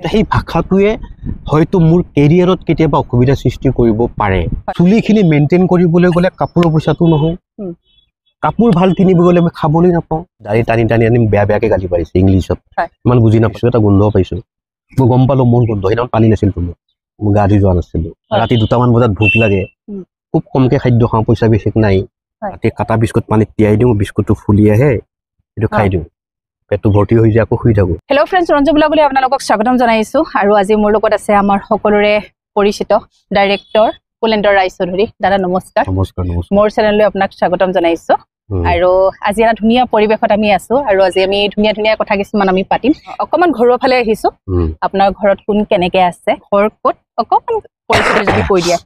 সেই ভাষাটোৱে হয়তো মোৰ কেৰিয়াৰত কেতিয়াবা অসুবিধা সৃষ্টি কৰিব পাৰে চুলিখিনি মেইনটেইন কৰিবলৈ গ'লে কাপোৰৰ পইচাটো নহয় কাপোৰ ভাল কিনিব গ'লে মই খাবলৈ নাপাওঁ দাড়ি টানি টানি আনি বেয়া বেয়াকে গালি পাৰিছে ইংলিছত ইমান বুজি নাপাইছোঁ এটা গোন্ধ পাইছোঁ মই গম পালোঁ মোৰ গোন্ধ সেইদিনাখন পানী নাছিল তোমাৰ মই গা ধুই যোৱা নাছিলোঁ ৰাতি 2টামান বজাত ভোক লাগে খুব কমকৈ খাদ্য খাওঁ পইচা বেছি নাই ৰাতি কাটা বিস্কুট পানীত তিয়াই দিওঁ বিস্কুটটো ফুলি আহে সেইটো খাই দিওঁ পেটটো ভৰ্তি হৈ যায় আকৌ শুই থাকোঁ হেল্ল' ফ্ৰেণ্ডছ ৰঞ্জু ব্লগলৈ আপোনালোকক স্বাগতম জনাইছোঁ আৰু আজি মোৰ লগত আছে আমাৰ সকলোৰে পৰিচিত ডাইৰেক্টৰ কুলেন্দ্ৰ ৰায়চৌধুৰী দাদা নমস্কাৰ নমস্কাৰ মোৰ চেনেললৈ আপোনাক স্বাগতম জনাইছোঁ আৰু আজি এটা ধুনীয়া পৰিৱেশত আমি আছোঁ আৰু আজি আমি ধুনীয়া ধুনীয়া কথা কিছুমান আমি পাতিম অকণমান ঘৰুৱা ফালে আহিছোঁ আপোনাৰ ঘৰত কোন কেনেকৈ আছে ঘৰ ক'ত অকণমান পৰিস্থিতি যদি কৈ দিয়া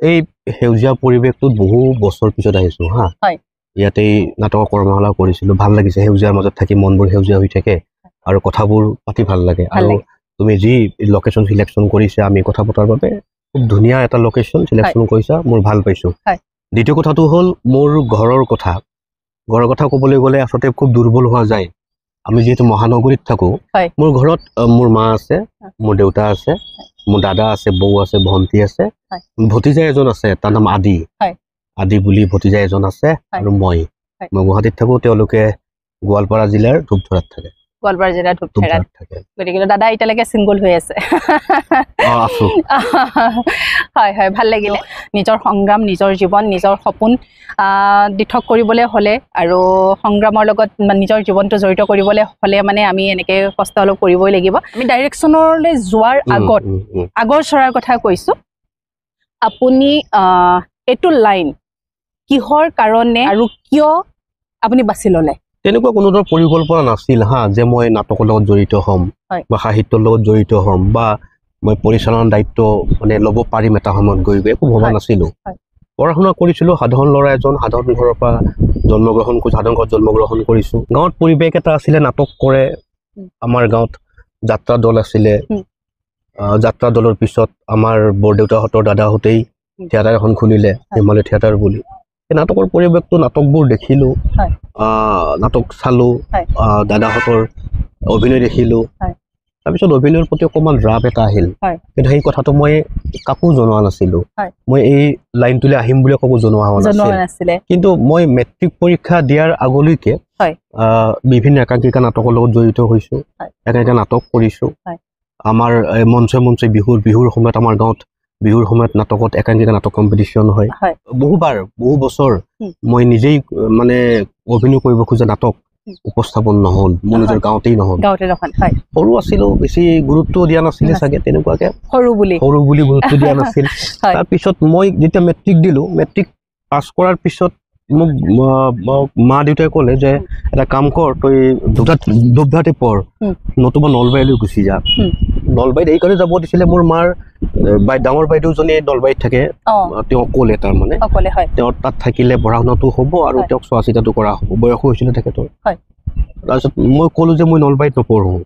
এই সেউজীয়া পৰিৱেশটোত বহু বছৰ পিছত আহিছোঁ হা হয় ইয়াতেই নাটকৰ কৰ্মশালা কৰিছিলোঁ ভাল লাগিছে সেউজীয়াৰ মাজত থাকি মনবোৰ সেউজীয়া হৈ থাকে আৰু কথাবোৰ পাতি ভাল লাগে আৰু তুমি যি লোকেশ্যন চিলেকশ্যন কৰিছা আমি কথা পতাৰ বাবে খুব ধুনীয়া এটা লোকেশ্যন চিলেকশ্যন কৰিছা মোৰ ভাল পাইছোঁ দ্বিতীয় কথাটো হ'ল মোৰ ঘৰৰ কথা ক'বলৈ গ'লে আচলতে খুব দুৰ্বল হোৱা যায় আমি যিহেতু মহানগৰীত থাকোঁ মোৰ ঘৰত মোৰ মা আছে মোৰ দেউতা আছে মোৰ দাদা আছে বৌ আছে ভণ্টি আছে ভতিজা এজন আছে তাৰ নাম আদি বুলি ভতিজা এজন আছে আৰু মই গুৱাহাটীত থাকোঁ তেওঁলোকে গোৱালপাৰা জিলাৰ ধূপধৰাত থাকে গোৱালপাৰা জিলাৰ ধূপধৰাত থাকে গতিকে দাদা এতিয়ালৈকে ছিংগল হৈ আছে হয় হয় ভাল লাগিলে নিজৰ সংগ্ৰাম নিজৰ জীৱন নিজৰ সপোন দিঠক কৰিবলৈ হ'লে আৰু সংগ্ৰামৰ লগত নিজৰ জীৱনটো জড়িত কৰিবলৈ হ'লে মানে আমি এনেকৈ কষ্ট অলপ কৰিবই লাগিব আমি ডাইৰেকশ্যনলৈ যোৱাৰ আগৰ চৰাৰ কথা কৈছোঁ আপুনি এইটো লাইন কিহৰ কাৰণে আৰু কিয় আপুনি বাছি ল'লে তেনেকুৱা কোনো ধৰণৰ পৰিকল্পনা নাছিল হা যে মই নাটকৰ লগত জড়িত হ'ম বা সাহিত্যৰ লগত জড়িত হ'ম বা মই পৰিচালনাৰ দায়িত্ব মানে ল'ব পাৰিম এটা সময়ত গৈ একো ভবা নাছিলোঁ পঢ়া শুনা কৰিছিলোঁ সাধাৰণ ল'ৰা এজন সাধাৰণ ঘৰৰ পৰা জন্মগ্ৰহণ কৰিছোঁ সাধাৰণ ঘৰত জন্মগ্ৰহণ কৰিছোঁ গাঁৱত পৰিৱেশ এটা আছিলে নাটক কৰে আমাৰ গাঁৱত যাত্ৰা দল আছিলে যাত্ৰা দলৰ পিছত আমাৰ বৰদেউতাহঁতৰ দাদাহঁতেই থিয়েটাৰ এখন খুলিলে হিমালয় থিয়েটাৰ বুলি এই নাটকৰ পৰিৱেশটো নাটকবোৰ দেখিলোঁ নাটক চালোঁ দাদাহঁতৰ অভিনয় দেখিলোঁ তাৰপিছত অভিনয়ৰ প্ৰতি অকণমান ৰাপ এটা আহিল কিন্তু সেই কথাটো মই কাকো জনোৱা নাছিলোঁ মই এই লাইনটোলৈ আহিম বুলি কাকো জনোৱা হোৱা নাছিল কিন্তু মই মেট্ৰিক পৰীক্ষা দিয়াৰ আগলৈকে বিভিন্ন একাংকিকা নাটকৰ লগত জড়িত হৈছোঁ একাংকিকা নাটক কৰিছোঁ আমাৰ মঞ্চে মঞ্চে বিহুৰ সময়ত আমাৰ গাঁৱত বিহুৰ সময়ত নাটকত একাংকিকা নাটক কম্পিটিশ্যন হয় বহু বছৰ মই নিজেই মানে অভিনয় কৰিব খোজা নাটক উপস্থাপন নহ'ল মোৰ নিজৰ গাঁৱতেই নহ'ল সৰু আছিলোঁ বেছি গুৰুত্ব দিয়া নাছিলে চাগে তেনেকুৱাকৈ সৰু বুলি গুৰুত্ব দিয়া নাছিল তাৰপিছত মই যেতিয়া মেট্ৰিক দিলোঁ মেট্ৰিক পাছ কৰাৰ পিছত মোক মা দেউতাই ক'লে যে এটা কাম কৰ তই ধূপধৰাতে পঢ় নতুবা নলবাৰীলৈ গুচি যা নলবাৰীত এইকাৰণে যাব দিছিলে মোৰ মাৰ ডাঙৰ বাইদেউজনী নলবাৰীত থাকে তেওঁ ক'লে তাৰমানে তেওঁ তাত থাকিলে পঢ়া শুনাটো হ'ব আৰু তেওঁক চোৱা চিতাটো কৰা হ'ব বয়সো হৈছিলে তেখেতৰ তাৰপিছত মই ক'লোঁ যে মই নলবাৰীত নপঢ়োঁ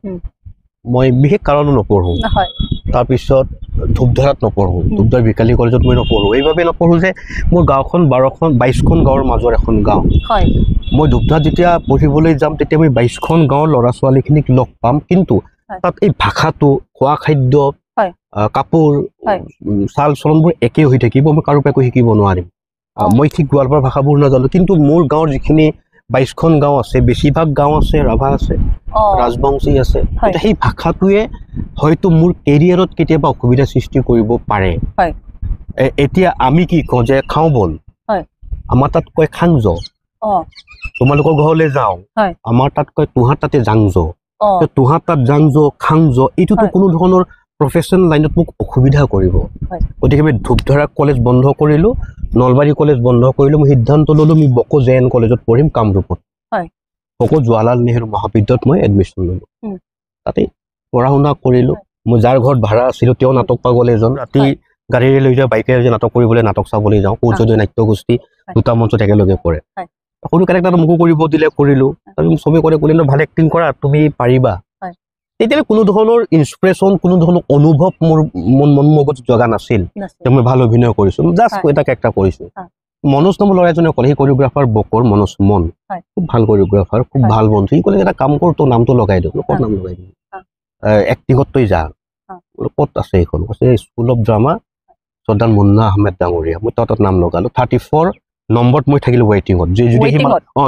মই বিশেষ কাৰণো নপঢ়োঁ তাৰপিছত ধূপধৰাত নপঢ়োঁ ধূপধৰা বিকালী কলেজত মই নপঢ়োঁ এইবাবে নপঢ়োঁ যে মোৰ গাঁওখন 22খন গাঁৱৰ মাজৰ এখন গাঁও মই ধূপধৰাত যেতিয়া পঢ়িবলৈ যাম তেতিয়া মই 22খন গাঁৱৰ ল'ৰা ছোৱালীখিনিক লগ পাম কিন্তু তাত এই ভাষাটো খোৱা খাদ্য কাপোৰ চাল চলনবোৰ একেই হৈ থাকিব মই কাৰো পৰা একো শিকিব নোৱাৰিম মই ঠিক গোৱালপাৰা ভাষাবোৰ নাজানো কিন্তু মোৰ গাঁৱৰ যিখিনি 22খন গাঁও আছে বেছিভাগ গাঁও আছে ৰাভা আছে ৰাজবংশী আছে সেই ভাষাটোৱে হয়তো মোৰ কেৰিয়াৰত কেতিয়াবা অসুবিধা সৃষ্টি কৰিব পাৰে এতিয়া আমি কি কওঁ যে খাওঁ বল আমাৰ তাত কয় খাংজ তোমালোকৰ ঘৰলৈ যাওঁ আমাৰ তাত কয় তোহাৰ তাতে জাংজ তোহাৰ তাত জাংজ খাংজ এইটোতো কোনো ধৰণৰ প্ৰফেশ্যনেল লাইনত মোক অসুবিধা কৰিব গতিকে মই ধূপধৰা কলেজ বন্ধ কৰিলোঁ নলবাৰী কলেজ বন্ধ কৰিলোঁ মই সিদ্ধান্ত ল'লোঁ মই বকো JN কলেজত পঢ়িম কামৰূপত বকো জৱাহৰলাল নেহৰু মহাবিদ্যালয়ত মই এডমিশ্যন ল'লোঁ তাতে পঢ়া শুনা কৰিলোঁ মই যাৰ ঘৰত ভাড়া আছিলোঁ তেওঁ নাটক পাগল এজন ৰাতি গাড়ীৰে লৈ যোৱা বাইকেৰে যে নাটক কৰিবলৈ নাটক চাবলৈ যাওঁ সূৰ্যোদয় নাট্যগোষ্ঠী দুটা মঞ্চত একেলগে পৰে সৰু কেৰেক্টাৰটো মোকো কৰিব দিলে কৰিলোঁ তাৰপিছত চবেই ক'লে ভাল এক্টিং কৰা তুমি পাৰিবা তেতিয়ালৈ কোনো ধৰণৰ ইনস্পিৰেশ্যন কোনো ধৰণৰ অনুভৱ মোৰ মন মগজুত জগা নাছিল যে মই ভাল অভিনয় কৰিছোঁ জাষ্ট এটা কেৰেক্টাৰ কৰিছোঁ মনোজ নামৰ ল'ৰা এজনে ক'লে সেই কৰিঅ'গ্ৰাফাৰ বকৰ মনোজ মন খুব ভাল কৰিঅ'গ্ৰাফাৰ খুব ভাল বন্ধু সি ক'লে এটা কাম কৰ তোৰ নামটো লগাই দিওঁ ক'ত নাম লগাই দিওঁ এক্টিঙত তই যা ক'ত আছে এইখন কৈছে school of drama Sardar Munna Ahmed ডাঙৰীয়া মই তাত নাম লগালো 34 নম্বৰত মই থাকিলো ৱেইটিঙত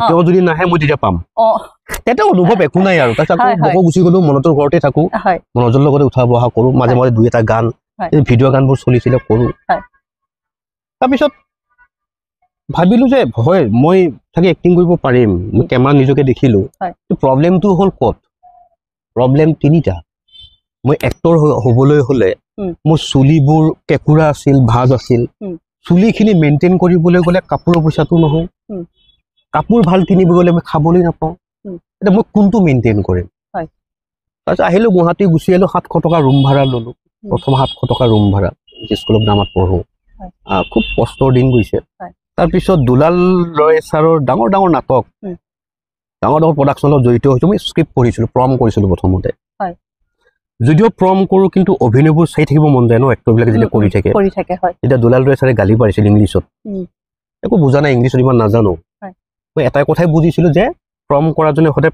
তেওঁ যদি নাহে মই তেতিয়া পাম তেতিয়া অনুভৱ একো নাই আৰু তাৰপিছত আকৌ গুচি গলো মনোজৰ ঘৰতে থাকো মনোজৰ লগতে উঠা বহা কৰো মাজে মাজে দুই এটা গান ভিডিঅ' গানবোৰ চলিছিলে কৰো তাৰপিছত ভাবিলো যে হয় মই চাগে এক্টিং কৰিব পাৰিম মই কেমেৰা নিজকে দেখিলো প্ৰব্লেমটো হ'ল ক'ত প্ৰব্লেম তিনিটা মই এক্টৰ হ'বলৈ হ'লে মোৰ চুলিবোৰ কেঁকুৰা আছিল ভাজ আছিল চুলিখিনি মেইনটেইন কৰিবলৈ গ'লে কাপোৰৰ পইচাটো নহয় কাপোৰ ভাল কিনিব গ'লে মই খাবলৈ নাপাওঁ এতিয়া মই কোনটো মেইনটেইন কৰিম তাৰপিছত আহিলো গুৱাহাটী গুচি আহিলো 700 টকা ৰুম ভাড়া ল'লো প্ৰথম 700 টকা ৰুম ভাড়া স্কুল অফ ড্ৰামাত পঢ়ো খুব কষ্টৰ দিন গৈছে তাৰপিছত দুলাল ৰয় ছাৰৰ ডাঙৰ ডাঙৰ নাটক ডাঙৰ ডাঙৰ প্ৰডাকশ্যনত জড়িত হৈছোঁ মই স্ক্ৰিপ্ট পঢ়িছিলোঁ প্ৰম কৰিছিলোঁ প্ৰথমতে যদিও প্ৰম কৰোঁ কিন্তু অভিনয়বোৰ চাই থাকিব মন যায় ন এক্টৰবিলাকে যেতিয়া কৰি থাকে এতিয়া দুলাল ৰয় ছাৰে গালি পাৰিছিল ইংলিছত একো বুজা নাই ইংলিছত ইমান নাজানো মই এটাই কথাই বুজিছিলোঁ যে প্ৰম কৰাজনে সদায়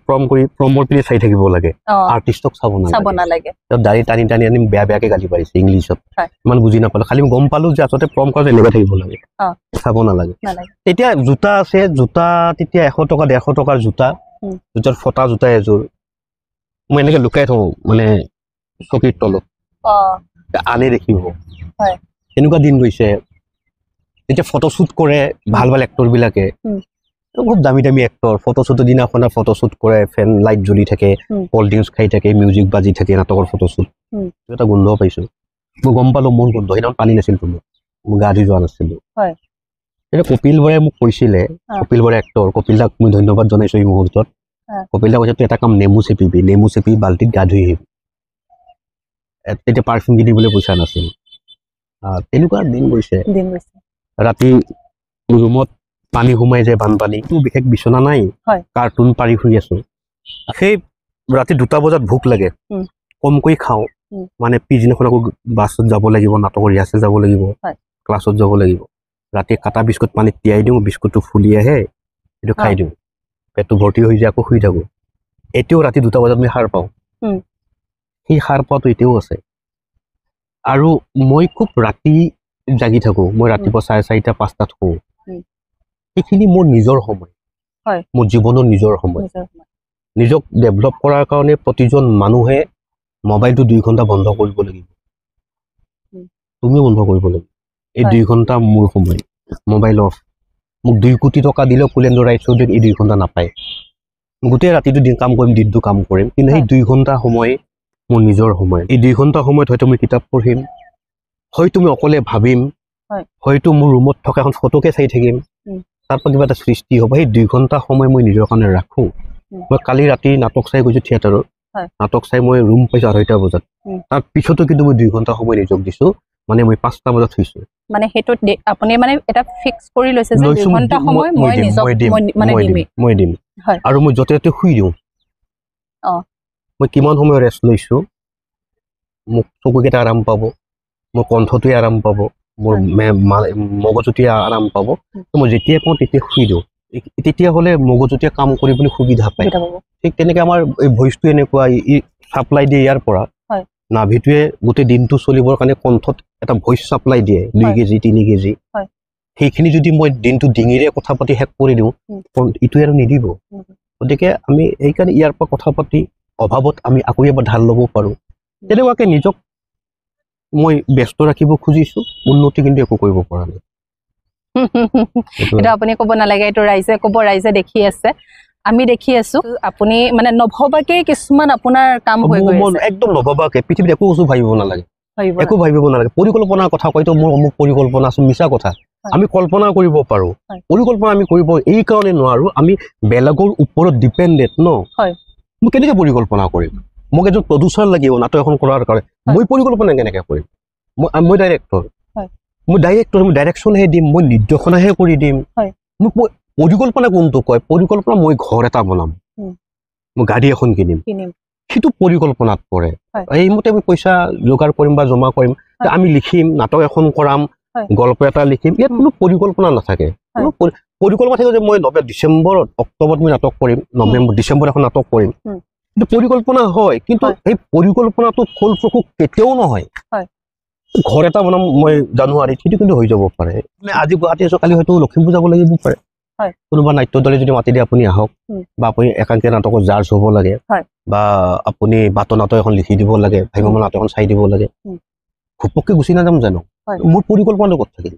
প্ৰমৰ পিনে চাই থাকিব লাগে আৰ্টিষ্টক চাব নালাগে দাড়ি টানি টানি আনি বেয়া বেয়াকে গালি পাৰিছে ইংলিছত ইমান বুজি নাপালো খালি মই গম পালো যে আচলতে প্ৰম কৰা এনেকুৱা থাকিব লাগে চাব নালাগে তেতিয়া জোতা আছে জোতা তেতিয়া 100 টকা 150 টকাৰ জোতাৰ ফটা জোতা এযোৰ মই এনেকে লুকাই থওঁ মানে চকীৰ তলত আনি দেখিব এনেকুৱা দিন গৈছে তেতিয়া ফটোশ্বুট কৰে ভাল ভাল এক্টৰবিলাকে খুব দামী দামী এক্টৰ ফটোশ্বুটৰ দিনাখন ফটোশ্বুট কৰে ফেন লাইট জ্বলি থাকে কল্ড ড্ৰিংকছ খাই থাকে মিউজিক বাজি থাকে নাটকৰ ফটোশ্বুট এটা গোন্ধ পাইছো মই গম পালো মোৰ গোন্ধ সেইদিনা পানী নাছিল তোমাৰ মই গা ধুই যোৱা নাছিলো এতিয়া কপিল বৰাই মোক কৈছিলে কপিল বৰাই এক্টৰ কপিল দাক মই ধন্যবাদ জনাইছো এই মুহূৰ্তত কপিল দা কৈছে তই এটা কাম নেমু চেপি বাল্টিত গা ধুই আহিবি তেতিয়া পাৰফিউম কিনিবলৈ পইচা নাছিল তেনেকুৱা দিন গৈছে ৰাতি ৰুমত পানী সোমাই যায় বানপানী বিশেষ বিচনা নাই কাৰ্টুন পাৰি শুই আছো সেই ৰাতি 2টা বজাত ভোক লাগে কমকৈ খাওঁ মানে পিছদিনাখন আকৌ বাছত যাব লাগিব নাটকৰ ৰিহাৰ্চেল যাব লাগিব ক্লাছত যাব লাগিব ৰাতি কাটা বিস্কুট পানীত তিয়াই দিওঁ বিস্কুটটো ফুলি আহে সেইটো খাই দিওঁ পেটটো ভৰ্তি হৈ যায় আকৌ শুই থাকোঁ এতিয়াও ৰাতি 2টা বজাত মই সাৰ পাওঁ সেই সাৰ পোৱাটো এতিয়াও আছে আৰু মই খুব ৰাতি জাগি থাকোঁ মই ৰাতিপুৱা 4:30 5টাত শুওঁ সেইখিনি মোৰ নিজৰ সময় মোৰ জীৱনৰ নিজৰ সময় নিজক ডেভেলপ কৰাৰ কাৰণে প্ৰতিজন মানুহে মোবাইলটো 2 ঘণ্টা বন্ধ কৰিব লাগিব তুমিও বন্ধ কৰিব লাগিব এই 2 ঘণ্টা মোৰ সময় মোবাইল অফ মোক 2 কোটি টকা দিলেও কুলেন্দ্ৰ ৰায়চৌধুৰীক এই 2 ঘণ্টা নাপায় গোটেই ৰাতিটো দিন কাম কৰিম দিনটো কাম কৰিম কিন্তু সেই 2 ঘণ্টা সময় মোৰ নিজৰ সময় এই 2 ঘণ্টা সময়ত হয়তো মই কিতাপ পঢ়িম হয়তো মই অকলে ভাবিম হয়তো মোৰ ৰুমত থকা এখন ফটোকে চাই থাকিম তাৰ পৰা কিবা এটা সৃষ্টি হ'ব সেই 2 ঘণ্টা সময় মই নিজৰ কাৰণে ৰাখোঁ মই কালি ৰাতি নাটক চাই গৈছোঁ থিয়েটাৰত নাটক চাই মই ৰুম পাইছোঁ 2:30 বজাত তাৰ পিছতো কিন্তু মই 2 ঘণ্টা সময় নিজক দিছোঁ মানে মই 5টা বজাত শুইছোঁ মানে সেইটো আপুনি মানে এটা ফিক্স কৰি লৈছে যে 2 ঘণ্টা সময় মই নিজক মানে মই দিম আৰু মই য'তে ত'তে শুই দিওঁ মই কিমান সময় ৰেষ্ট লৈছোঁ মোক চকুকেইটা আৰাম পাব মোৰ কণ্ঠটোৱে আৰাম পাব মোৰ মগজুটোৱে আৰাম পাব মই যেতিয়া পাওঁ তেতিয়া শুই দিওঁ তেতিয়াহ'লে মগজুটোৱে কাম কৰিবলৈ সুবিধা পায় ঠিক তেনেকৈ আমাৰ এই ভইচটো এনেকুৱা ছাপ্লাই দিয়ে ইয়াৰ পৰা নাভিটোৱে গোটেই দিনটো চলিবৰ কাৰণে কণ্ঠত এটা ভইচ ছাপ্লাই দিয়ে 2 কেজি 3 কেজি সেইখিনি যদি মই দিনটো ডিঙিৰে কথা পাতি শেষ কৰি দিওঁ ইটোৱে আৰু নিদিব গতিকে আমি সেইকাৰণে ইয়াৰ পৰা কথা পাতি অভাৱত আমি আকৌ এবাৰ ঢাল ল'ব পাৰোঁ তেনেকুৱাকৈ নিজক মই ব্যস্ত ৰাখিব খুজিছোঁ উন্নতি কিন্তু একো কৰিব পৰা নাই এটা আপুনি ক'ব নালাগে এইটো ৰাইজে ক'ব ৰাইজে দেখি আছে আমি দেখি আছো আপুনি মানে নভবাকে কিছুমান আপোনাৰ কাম হৈ গৈ আছে একদম নভবাকে পৃথিৱীত একো বস্তু ভাবিব নালাগে একো ভাবিব নালাগে পৰিকল্পনাৰ কথা কয়তো মোৰ অমুক পৰিকল্পনা আছে মিছা কথা আমি কল্পনা কৰিব পাৰোঁ পৰিকল্পনা আমি কৰিব এই কাৰণে নোৱাৰোঁ আমি বেলেগৰ ওপৰত ডিপেণ্ডেণ্ট ন মই কেনেকৈ পৰিকল্পনা কৰিম মোক এজন প্ৰডিউচাৰ লাগিব নাটক এখন কৰাৰ কাৰণে মই পৰিকল্পনা কেনেকৈ কৰিম মই ডাইৰেক্টৰ মই ডাইৰেকশ্যনহে দিম মই নিৰ্দেশনাহে কৰি দিম মোক পৰিকল্পনা কোনটো কয় পৰিকল্পনা মই ঘৰ এটা বনাম মই গাড়ী এখন কিনিম সেইটো পৰিকল্পনাত পৰে এইমতে আমি পইচা যোগাৰ কৰিম বা জমা কৰিম আমি লিখিম নাটক এখন কৰাম গল্প এটা লিখিম ইয়াত কোনো পৰিকল্পনা নাথাকে পৰিকল্পনা থাকে যে মই ডিচেম্বৰত অক্টোবৰত মই নাটক কৰিম ডিচেম্বৰত এখন নাটক কৰিম কিন্তু পৰিকল্পনা হয়, কিন্তু এই পৰিকল্পনাটো ফলপ্ৰসূ কেতিয়াও নহয়। ঘৰ এটা বনাম মই জানুৱাৰীত, সেইটো কিন্তু হৈ যাব পাৰে। আজি গুৱাহাটী আছো, কালি হয়তো লখিমপুৰ যাব লাগিব পাৰে। কোনোবা নাট্য দলে যদি মাতি দিয়ে আপুনি আহক, বা আপুনি একাংকীয়া নাটকৰ জাৰ্জ হ'ব লাগে, বা আপুনি বাটৰ নাটক এখন লিখি দিব লাগে, ভাগ্যময় নাটক এখন চাই দিব লাগে, ঘপককে গুচি নাযাম জানো? মোৰ পৰিকল্পনাটো ক'ত থাকিল?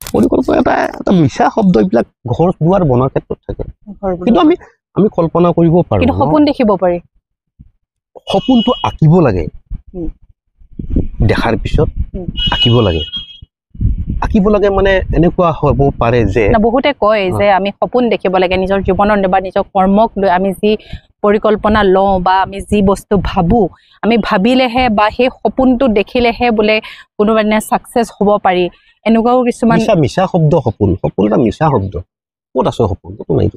পৰিকল্পনা এটা মিছা শব্দ, এইবিলাক ঘৰ দুৱাৰ বনোৱাৰ ক্ষেত্ৰত থাকে। কিন্তু আমি কল্পনা কৰিব পাৰো, সপোন দেখিব পাৰি। সপোনটো আঁকিব লাগে, দেখাৰ পিছত আঁকিব লাগে। আঁকিব লাগে মানে এনেকুৱা হ'ব পাৰে যে বহুতে কয় যে আমি সপোন দেখিব লাগে নিজৰ জীৱনৰ বা নিজৰ কৰ্মক লৈ। আমি যি পৰিকল্পনা লওঁ বা আমি যি বস্তু ভাবো, আমি ভাবিলেহে বা সেই সপোনটো দেখিলেহে বোলে কোনোবা দিনা ছাকচেছ হ'ব পাৰি। এনেকুৱাও কিছুমান মিছা শব্দ। সপোন এটা মিছা শব্দ। ক'ত আছে সপোন? ক'তো নাই।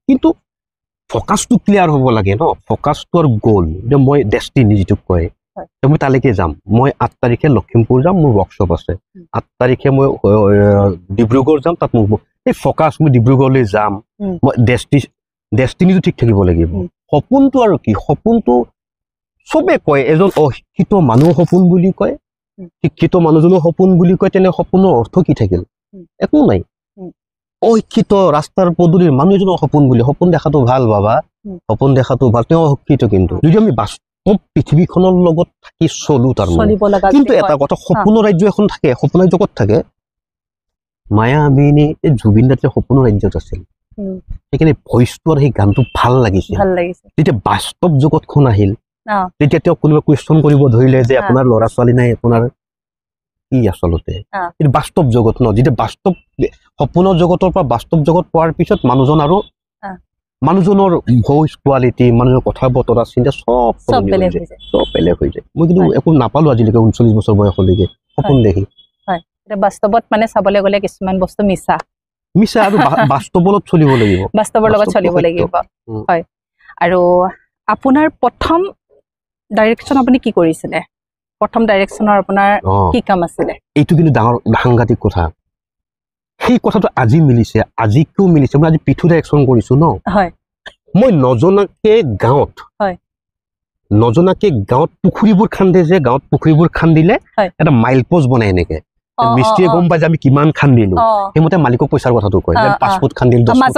কিন্তু ফকাছটো ক্লিয়াৰ হ'ব লাগে ন, ফকাছটোৰ গ'ল। মই ডেষ্টিনি যিটোক কয়, মই তালৈকে যাম। মই 8 তাৰিখে লখিমপুৰ যাম, মোৰ ৱৰ্কশ্বপ আছে। 8 তাৰিখে মই ডিব্ৰুগড় যাম, তাত মোৰ এই ফকাছ, মই ডিব্ৰুগড়লৈ যাম। মই ডেষ্টিনিটো ঠিক থাকিব লাগিব। সপোনটো আৰু কি? সপোনটো চবে কয়, এজন অশিক্ষিত মানুহ সপোন বুলি কয়, শিক্ষিত মানুহজনো সপোন বুলি কয়। তেনে সপোনৰ অৰ্থ কি থাকিল? একো নাই। অশিক্ষিত ৰাস্তাৰ পদূলিৰ মানুহ এজনৰ সপোন বুলি, সপোন দেখাটো ভাল বাবা, সপোন দেখাটো ভাল, তেওঁ অশিক্ষিত। কিন্তু যদি আমি বাস্তৱ পৃথিৱীখনৰ লগত থাকি চলো, তাৰমানে কিন্তু এটা কথা, সপোনৰ ৰাজ্য এখন থাকে। সপোনৰ জগত থাকে। মায়াবিনী জুবিন দাসে সপোনৰ ৰাজ্যত আছিল। সেইকাৰণে ভইচটো আৰু সেই গানটো ভাল লাগিছিল। যেতিয়া বাস্তৱ জগতখন আহিল, তেতিয়া তেওঁক কোনোবা কুৱেশ্যন কৰিব ধৰিলে যে আপোনাৰ ল'ৰা ছোৱালী নাই, আপোনাৰ কি আচলতে? কিন্তু বাস্তৱ জগত ন, যেতিয়া বাস্তৱ সপোনৰ জগতৰ পৰা বাস্তৱ জগত পোৱাৰ পিছত মানুহজনৰ ভইচ কোৱালিটি, মানুহৰ কথা বতৰা, চিন্তা চব বেলেগ হৈ যায়। মই কিন্তু একো নাপালো আজিলৈকে 39 বছৰ বয়সলৈকে সপোন দেখি। বাস্তৱত মানে চাবলৈ গ'লে কিছুমান বস্তু মিছা আৰু বাস্তৱত চলিব লাগিব, বাস্তৱৰ লগত চলিব লাগিব। হয়। আৰু আপোনাৰ প্ৰথম ডাইৰেকশ্যন আপুনি কি কৰিছিলে? প্ৰথম ডাইৰেকশ্যনৰ আপোনাৰ কি কাম আছিলে? এইটো কিন্তু ডাঙৰ সাংঘাতিক কথা। সেই কথাটো আজি মিলিছে, আজিও মিলিছে। মই আজি পিঠু ডাইৰেকশ্যন কৰিছো ন। মই নজনাকে গাঁৱত পুখুৰীবোৰ খান্দে যে, গাঁৱত পুখুৰীবোৰ খান্দিলে এটা মাইল পোষ্ট বনাই। এনেকে মিস্ত্ৰীয়ে গম পাই যে আমি কিমান খান্দিলো, সেইমতে মালিকক পইচাৰ কথাটো কয়। 5 ফুট খান্দিল, 10 ফুট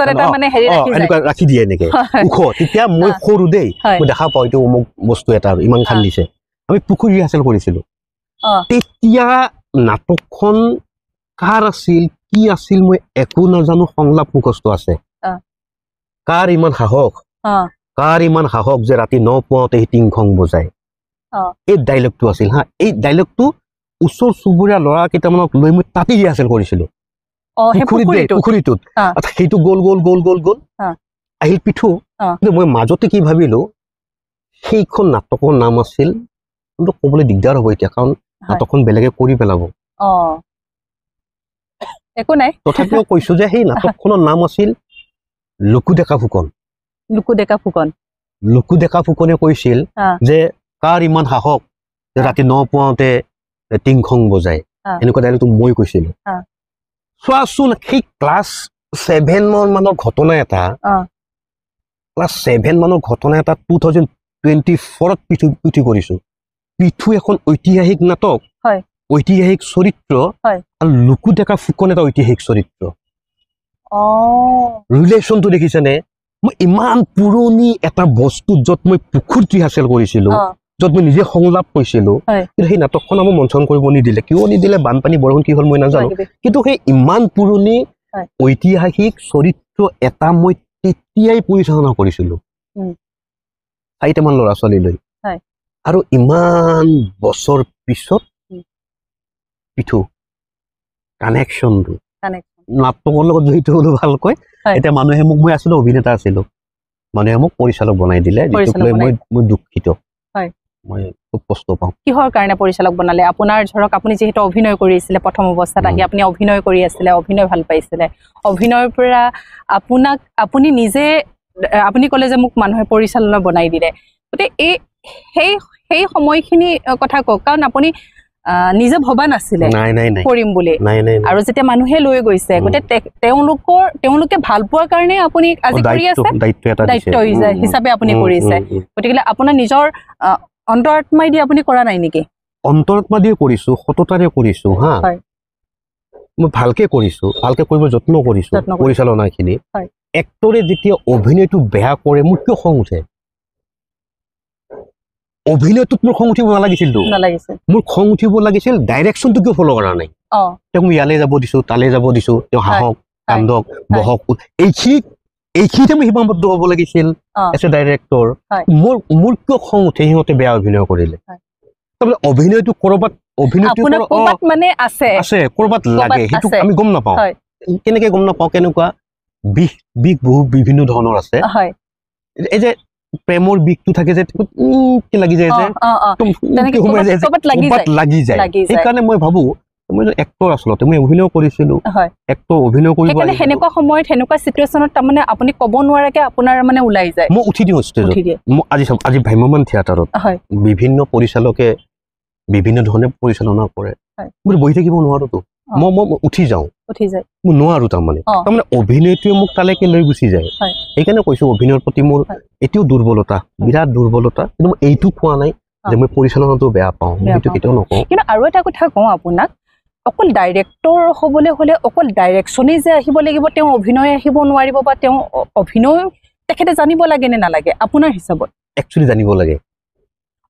এনেকুৱা ৰাখি দিয়ে এনেকে ওখ। তেতিয়া মই সৰু দেই, মই দেখা পাওঁ এইটো অমুক বস্তু এটা ইমান খান্দিছে। আমি পুখুৰী ৰিহাৰ্চেল কৰিছিলো। তেতিয়া নাটকখন কাৰ আছিল, কি আছিল, মই একো নাজানো। সংলাপ মুখস্থ আছে। কাৰ ইমান সাহস যে ৰাতি 9 পুৱাতে সি টিংখং বজায়। এই ডাইলগটো আছিল হা। এই ডাইলগটো ওচৰ চুবুৰীয়া ল'ৰা কেইটামানক লৈ মই তাতে ৰিহাৰ্চেল কৰিছিলো, পুখুৰীটোত। সেইটো গ'ল আহিল পিঠু। কিন্তু মই মাজতে কি ভাবিলো, সেইখন নাটকৰ নাম আছিল, কিন্তু ক'বলৈ দিগদাৰ হ'ব এতিয়া, কাৰণ নাটকখন বেলেগে কৰি পেলাব। একো নাই, তথাপিও কৈছো যে সেই নাটকখনৰ নাম আছিল লুকু ডেকা ফুকনে কৈছিল যে কাৰ ইমান সাহস যে ৰাতি 9 পুৱাতে টিংখং বজায়। এনেকুৱা ডাইলগটো মই কৈছিলো। চোৱাচোন, সেই ক্লাছ 7 মানৰ ঘটনা এটা, 2024ত পিঠু কৰিছো। পিঠু এখন ঐতিহাসিক নাটক, ঐতিহাসিক চৰিত্ৰ, আৰু লুকু ডেকা ফুকন এটা ঐতিহাসিক চৰিত্ৰ। ৰিলেশ্যনটো দেখিছেনে? মই ইমান পুৰণি এটা বস্তু, য'ত মই পুখুৰীত ৰিহাৰ্চেল কৰিছিলো, য'ত মই নিজে সংলাপ কৈছিলো, কিন্তু সেই নাটকখন আমাক মঞ্চন কৰিব নিদিলে। কিয় নিদিলে? বানপানী, বৰষুণ, কি হ'ল মই নাজানো। কিন্তু সেই ইমান পুৰণি ঐতিহাসিক চৰিত্ৰ এটা মই তেতিয়াই পৰিচালনা কৰিছিলো, 4টামান ল'ৰা ছোৱালী লৈ। আৰু ইমান বছৰ পিছত পিঠু কানেকশ্যনটো নাটকৰ লগত জড়িত হলো ভালকৈ। এতিয়া মানুহে মোক, মই আছিলো অভিনেতা আছিলো, মানুহে মোক পৰিচালক বনাই দিলে, যিটোক লৈ মই দুখিত। মই খুব কষ্ট পাওঁ। কিহৰ কাৰণে পৰিচালক বনালে? আপোনাৰ ধৰক, আপুনি যিহেতু অভিনয় কৰিছিলে, প্ৰথম অৱস্থাত আহি আপুনি অভিনয় কৰি আছিলে, অভিনয় ভাল পাইছিলে। অভিনয়ৰ পৰা আপুনি নিজে, আপুনি ক'লে যে মোক মানুহে পৰিচালনা বনাই দিলে। গতিকে সেই সময়খিনি কথা কওক, কাৰণ আপুনি নিজে ভবা নাছিলে নাই নাই নাই কৰিম বুলি নাই নাই আৰু যেতিয়া মানুহে লৈ গৈছে গতে তেওঁলোকে ভাল পোৱাৰ কাৰণে আপুনি আজি কৰি আছে দায়িত্ব হিচাপে আপুনি কৰিছে গতিকে আপোনাৰ নিজৰ অন্তৰাত্মাই দি আপুনি কৰা নাই নেকি অন্তৰাত্মা দিয়ে কৰিছো সততাৰে কৰিছো হা মই ভালকে কৰিছো ভালকে কৰিব যত্ন কৰিছো পৰিচালনাখিনি এক্টৰে যেতিয়া অভিনয়টো বেয়া কৰে মোৰ কিয় খং উঠে অভিনয়টোত মোৰ খং উঠিব নালাগিছিল মোৰ খং উঠিব লাগিছিল ডাইৰেকশ্যনটো কিয় ফ'ল' কৰা নাই তেওঁক মই ইয়ালৈ যাব দিছো তালৈ যাব দিছো তেওঁ হাঁহক কান্দক বহক এইখিনিতে মই সীমাবদ্ধ হ'ব লাগিছিল এজ এ ডাইৰেক্টৰ মোৰ কিয় খং উঠে সিহঁতে বেয়া অভিনয় কৰিলে তাৰমানে অভিনয়টো কৰবাত মানে আছে কৰবাত লাগে সেইটো আমি গম নাপাওঁ কেনেকে গম নাপাওঁ কেনেকুৱা বিষ বহু বিভিন্ন ধৰণৰ আছে এই যে প্ৰেমৰ বিষটো থাকে যে কি লাগি যায় যে লাগি যায় সেইকাৰণে মই ভাবো মই এক্টৰ আচলতে মই অভিনয় কৰিছিলো এক্টৰ অভিনয় কৰিব সেনেকুৱা সময়ত সেনেকুৱা চিটুৱেশ্যনত তাৰমানে আপুনি ক'ব নোৱাৰাকে আপোনাৰ মানে ওলাই যায় মই উঠি দিওঁ ষ্টেজত আজি ভ্ৰাম্যমান থিয়েটাৰত বিভিন্ন পৰিচালকে বিভিন্ন ধৰণে পৰিচালনা কৰে মই বহি থাকিব নোৱাৰোতো মই উঠি যাওঁ মই নোৱাৰো তাৰমানে অভিনয়টোৱে মোক তালৈকে লৈ গুচি যায় সেইকাৰণে কৈছো অভিনয়ৰ প্ৰতি মোৰ এতিয়াও দুৰ্বলতা বিৰাট দুৰ্বলতা কিন্তু মই এইটো কোৱা নাই যে মই পৰিচালনাটো বেয়া পাওঁ সেইটো কেতিয়াও নকওঁ কিন্তু আৰু এটা কথা কওঁ আপোনাক অকল ডাইৰেক্টৰ হ'বলৈ হ'লে অকল ডাইৰেকশ্যনেই যে আহিব লাগিব তেওঁ অভিনয় আহিব নোৱাৰিব বা তেওঁ অভিনয় তেখেতে জানিব লাগে নে নালাগে আপোনাৰ হিচাপত একচুৱেলি জানিব লাগে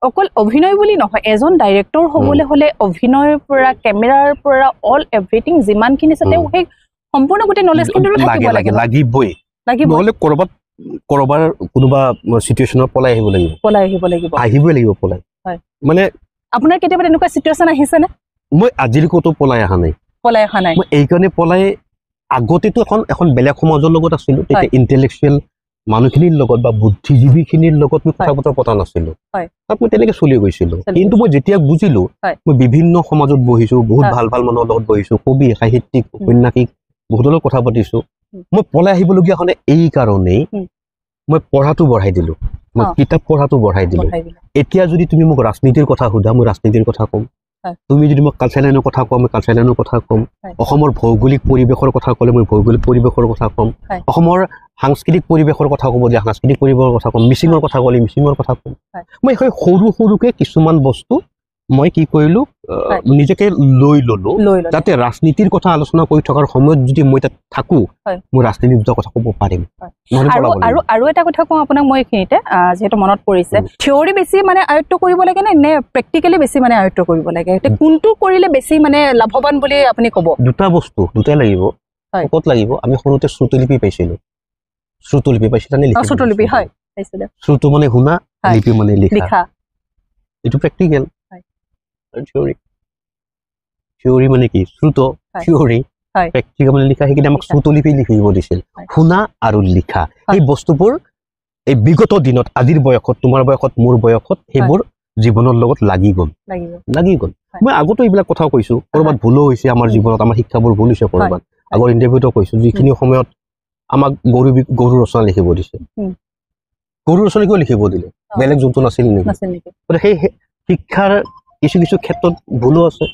অকল অভিনয় বুলি নহয় এজন ডাইৰেক্টৰ হ'বলৈ হ'লে অভিনয়ৰ পৰা কেমেৰাৰ পৰা অল এভৰিথিং যিমানখিনি আছে তেওঁ সেই সম্পূৰ্ণ গোটেই নলেজখিনি লাগিবই নহ'লে কৰবাৰ কোনোবা চিটুৱেশ্যনত পলাই আহিব লাগিব আহিবই লাগিব পলাই মানে আপোনাৰ কেতিয়াবা তেনেকুৱা চিটুৱেশ্যন আহিছেনে মই আজিলৈকেতো পলাই অহা নাই মই এইকাৰণে পলাই আগতেতো এখন বেলেগ সমাজৰ লগত আছিলো তেতিয়া ইণ্টেলেকচুৱেল মানুহখিনিৰ লগত বা বুদ্ধিজীৱীখিনিৰ লগত মই কথা বতৰা পতা নাছিলো তাত মই তেনেকে চলি গৈছিলো কিন্তু মই যেতিয়া বুজিলো মই বিভিন্ন সমাজত বহিছো বহুত ভাল ভাল মানুহৰ লগত বহিছো কবি সাহিত্যিক উপন্যাসিক বহুতৰ লগত কথা পাতিছো মই পলাই আহিবলগীয়া হ'লে এই কাৰণেই মই পঢ়াটো বঢ়াই দিলো মই কিতাপ পঢ়াটো বঢ়াই দিলো এতিয়া যদি তুমি মোক ৰাজনীতিৰ কথা সোধা মই ৰাজনীতিৰ কথা ক'ম তুমি যদি মোক কালচাৰ লাইনৰ কথা কোৱা মই কালচাৰ লাইনৰ কথা ক'ম অসমৰ ভৌগোলিক পৰিৱেশৰ কথা ক'লে মই ভৌগোলিক পৰিৱেশৰ কথা ক'ম অসমৰ সাংস্কৃতিক পৰিৱেশৰ কথা ক'ব দিয়া সাংস্কৃতিক পৰিৱেশৰ কথা ক'ম মিচিঙৰ কথা ক'লে মিচিঙৰ কথা ক'ম মই সেই সৰুকে কিছুমান বস্তু মই কি কৰিলো নিজকে লৈ ললো যাতে ৰাজনীতিৰ কথা আলোচনা কৰি থকাৰ সময়ত যদি মই তাত থাকো মই ৰাজনীতিৰ কথা ক'ব পাৰিম আৰু এটা কথা কওঁ আপোনাক মই এইখিনিতে যিহেতু মনত পৰিছে থিয়ৰী বেছি মানে আয়ত্ব কৰিব লাগে নে প্ৰেক্টিকেলি বেছি মানে আয়ত্ব কৰিব লাগে কোনটো কৰিলে বেছি মানে লাভৱান বুলি আপুনি ক'ব দুটা বস্তু দুটাই লাগিব ক'ত লাগিব আমি সৰুতে শ্ৰুতলিপি পাইছিলো শ্ৰুতলিপি হয় শ্ৰুত মানে শুনা লিপি মানে লিখা এইটো প্ৰেক্টিকেল থিয়ৰী মানে কি শ্ৰুত থিয়ৰী প্ৰেক্টিকেল মানে লিখা সেইখিনি আমাক শ্ৰুতলিপি লিখিব দিছিল শুনা আৰু লিখা এই বস্তুবোৰ এই বিগত দিনত আজিৰ বয়সত তোমাৰ বয়সত মোৰ বয়সত সেইবোৰ জীৱনৰ লগত লাগি গ'ল মই আগতো এইবিলাক কথাও কৈছো কৰবাত ভুলো হৈছে আমাৰ জীৱনত আমাৰ শিক্ষাবোৰ ভুল হৈছে কৰবাত আগৰ ইণ্টাৰভিউটো কৈছো যিখিনি সময়ত আমাক গৰু ৰচনা লিখিব দিছে গৰু ৰচনা কিয় লিখিব দিলে বেলেগ যোনটো নাছিল নেকি সেই শিক্ষাৰ কিছু ক্ষেত্ৰত ভুলো আছে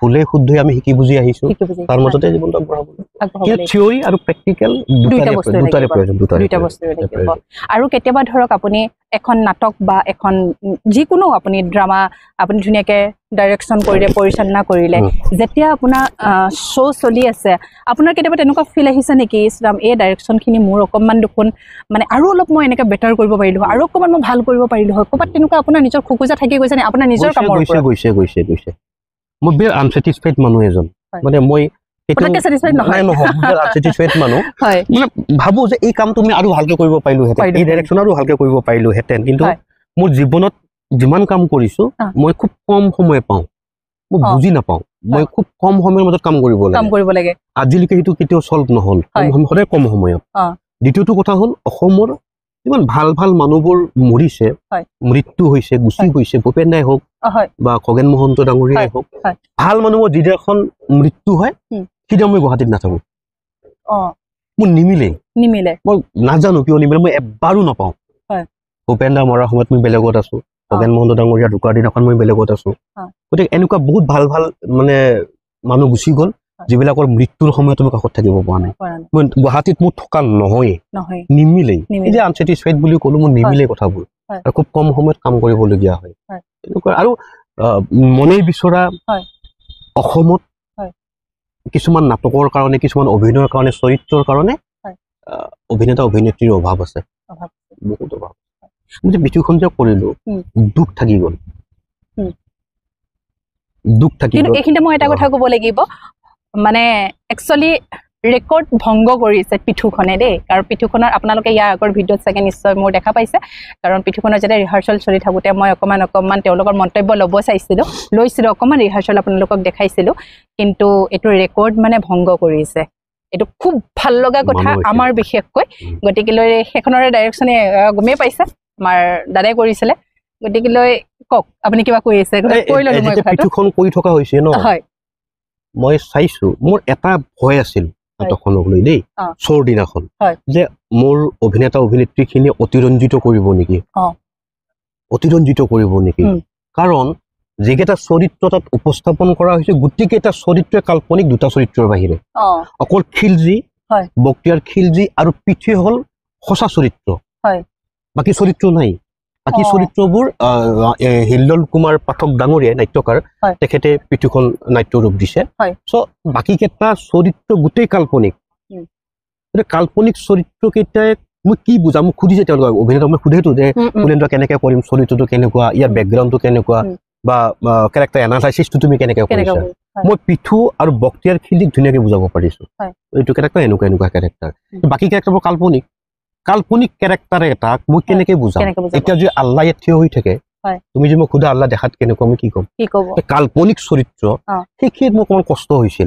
ভুলে শুদ্ধই আমি শিকি বুজি আহিছো তাৰ মাজতে জীৱনটো আগবঢ়াব কিন্তু থিয়ৰী আৰু প্ৰেক্টিকেল দুটাৰে প্ৰয়োজন আৰু কেতিয়াবা ধৰক আপুনি এখন নাটক বা এখন যিকোনো আপুনি ড্ৰামা আপুনি ধুনীয়াকে ডাইৰেকশ্যন কৰিলে পৰিচালনা কৰিলে যেতিয়া আপোনাৰ শ্ব' চলি আছে আপোনাৰ কেতিয়াবা তেনেকুৱা ফিল আহিছে নেকি ইছৰাম এই ডাইৰেকশ্যনখিনি মোৰ অকণমান দেখোন মানে আৰু অলপ মই এনেকৈ বেটাৰ কৰিব পাৰিলোঁ হয় আৰু অকণমান মই ভাল কৰিব পাৰিলোঁ হয় ক'ৰবাত তেনেকুৱা আপোনাৰ নিজৰ খোকোজা থাকি গৈছে নে আপোনাৰ নিজৰ কামৰ গৈছে মই বিৰাট আনছেটিছফাইড মানুহ এজন মানে মই ভাবো যে এই কামটো আমি আৰু ভালকে কৰিব পাৰিলোহেঁতেন এই ডাইৰেকশ্যন আৰু ভালকে কৰিব পাৰিলোহেঁতেন কিন্তু মোৰ জীৱনত যিমান কাম কৰিছো মই খুব কম সময় পাওঁ মই বুজি নাপাওঁ মই খুব কম সময়ৰ মাজত কাম কৰিব লাগে আজিলৈকে সেইটো কেতিয়াও চল্ভ নহ'ল সদায় কম সময়ত দ্বিতীয়টো কথা হ'ল অসমৰ ইমান ভাল ভাল মানুহবোৰ মৰিছে মৃত্যু হৈছে গুচি গৈছে ভূপেন দাই হওক বা খগেন মহন্ত ডাঙৰীয়াই হওক ভাল মানুহৰ যিদিনাখন মৃত্যু হয় সিদিনা মই গুৱাহাটীত নাথাকো মোৰ নিমিলে মই নাজানো কিয় নিমিলে মই এবাৰো নাপাওঁ ভূপেন দা মৰাৰ সময়ত মই বেলেগত আছো খগেন মহন্ত ডাঙৰীয়া ঢুকাৰ দিনাখন মই বেলেগত আছো গতিকে এনেকুৱা বহুত ভাল ভাল মানে মানুহ গুচি গ'ল যিবিলাকৰ মৃত্যুৰ সময়ত মই কাষত থাকিব পৰা নাই মই গুৱাহাটীত মোৰ থকা নহয়েই নিমিলেই এই যে আনছেটিছফাইড বুলি ক'লো মোৰ নিমিলেই কথাবোৰ আৰু খুব কম সময়ত কাম কৰিবলগীয়া হয় এনেকুৱা আৰু মনে বিচৰা অসমত কিছুমান নাটকৰ কাৰণে কিছুমান অভিনয়ৰ কাৰণে চৰিত্ৰৰ কাৰণে অভিনেতা অভিনেত্ৰীৰ অভাৱ আছে বহুত অভাৱ মই যে বিতুখন যে কৰিলো দুখ থাকি গ'ল কিন্তু এইখিনিতে মই এটা কথা ক'ব লাগিব মানে একচুৱেলি ৰেকৰ্ড ভংগ কৰিছে পিঠুখনে দেই কাৰণ পিঠুখনৰ আপোনালোকে ইয়াৰ আগৰ ভিডিঅ'ত চাগে নিশ্চয় মোৰ দেখা পাইছে কাৰণ পিঠুখনৰ যেতিয়া ৰিহাৰ্চেল চলি থাকোঁতে মই অকণমান তেওঁলোকৰ মন্তব্য ল'ব লৈছিলোঁ অকণমান ৰিহাৰ্চেল আপোনালোকক দেখাইছিলোঁ কিন্তু এইটো ৰেকৰ্ড মানে ভংগ কৰিছে এইটো খুব ভাল লগা কথা আমাৰ বিশেষকৈ গতিকেলৈ সেইখনৰে ডাইৰেকশ্যনে গমেই পাইছে আমাৰ দাদাই কৰিছিলে গতিকেলৈ কওক আপুনি কিবা কৈ আছে কৈ ল'লো মই পিঠুখন কৰি থকা হৈছে ন হয় মই চাইছো মোৰ এটা ভয় আছিল নাটকখনক লৈ দেই চোৰ দিনাখন যে মোৰ অভিনেতা অভিনেত্ৰীখিনি অতিৰঞ্জিত কৰিব নেকি কাৰণ যিকেইটা চৰিত্ৰ তাত উপস্থাপন কৰা হৈছে গোটেইকেইটা চৰিত্ৰই কাল্পনিক দুটা চৰিত্ৰৰ বাহিৰে অকল খিলজী বক্তিয়াৰ খিলজী আৰু পিঠি হ'ল সঁচা চৰিত্ৰ বাকী চৰিত্ৰ নাই বাকী চৰিত্ৰবোৰ হিল্লোল কুমাৰ পাঠক ডাঙৰীয়াই নাট্যকাৰ তেখেতে পিঠুখন নাট্য ৰূপ দিছে চ' বাকী কেইটা চৰিত্ৰ গোটেই কাল্পনিক কাল্পনিক চৰিত্ৰকেইটাই মই কি বুজা মোক সুধিছে তেওঁলোকক অভিনেতাক মই সুধেতো যে অভিনেতা কেনেকৈ কৰিম চৰিত্ৰটো কেনেকুৱা ইয়াৰ বেকগ্ৰাউণ্ডটো কেনেকুৱা বা কেৰেক্টাৰ এনালাইচিছটো তুমি কেনেকৈ কৰিছা মই পিঠু আৰু বক্তিয়াৰ খিলজীক ধুনীয়াকৈ বুজাব পাৰিছো এইটো কেৰেক্টাৰ এনেকুৱা কেৰেক্টাৰ বাকী কেৰেক্টাৰবোৰ কাল্পনিক কেৰেক্টাৰ এটাক মই কেনেকৈ বুজাম এতিয়া যদি আল্লাহ ইয়াত থিয় হৈ থাকে তুমি যদি মোক সোধা আল্লাহ দেখাত কেনেকুৱা মই কি ক'ম কাল্পনিক চৰিত্ৰ সেইখিনিত মোৰ অকণমান কষ্ট হৈছিল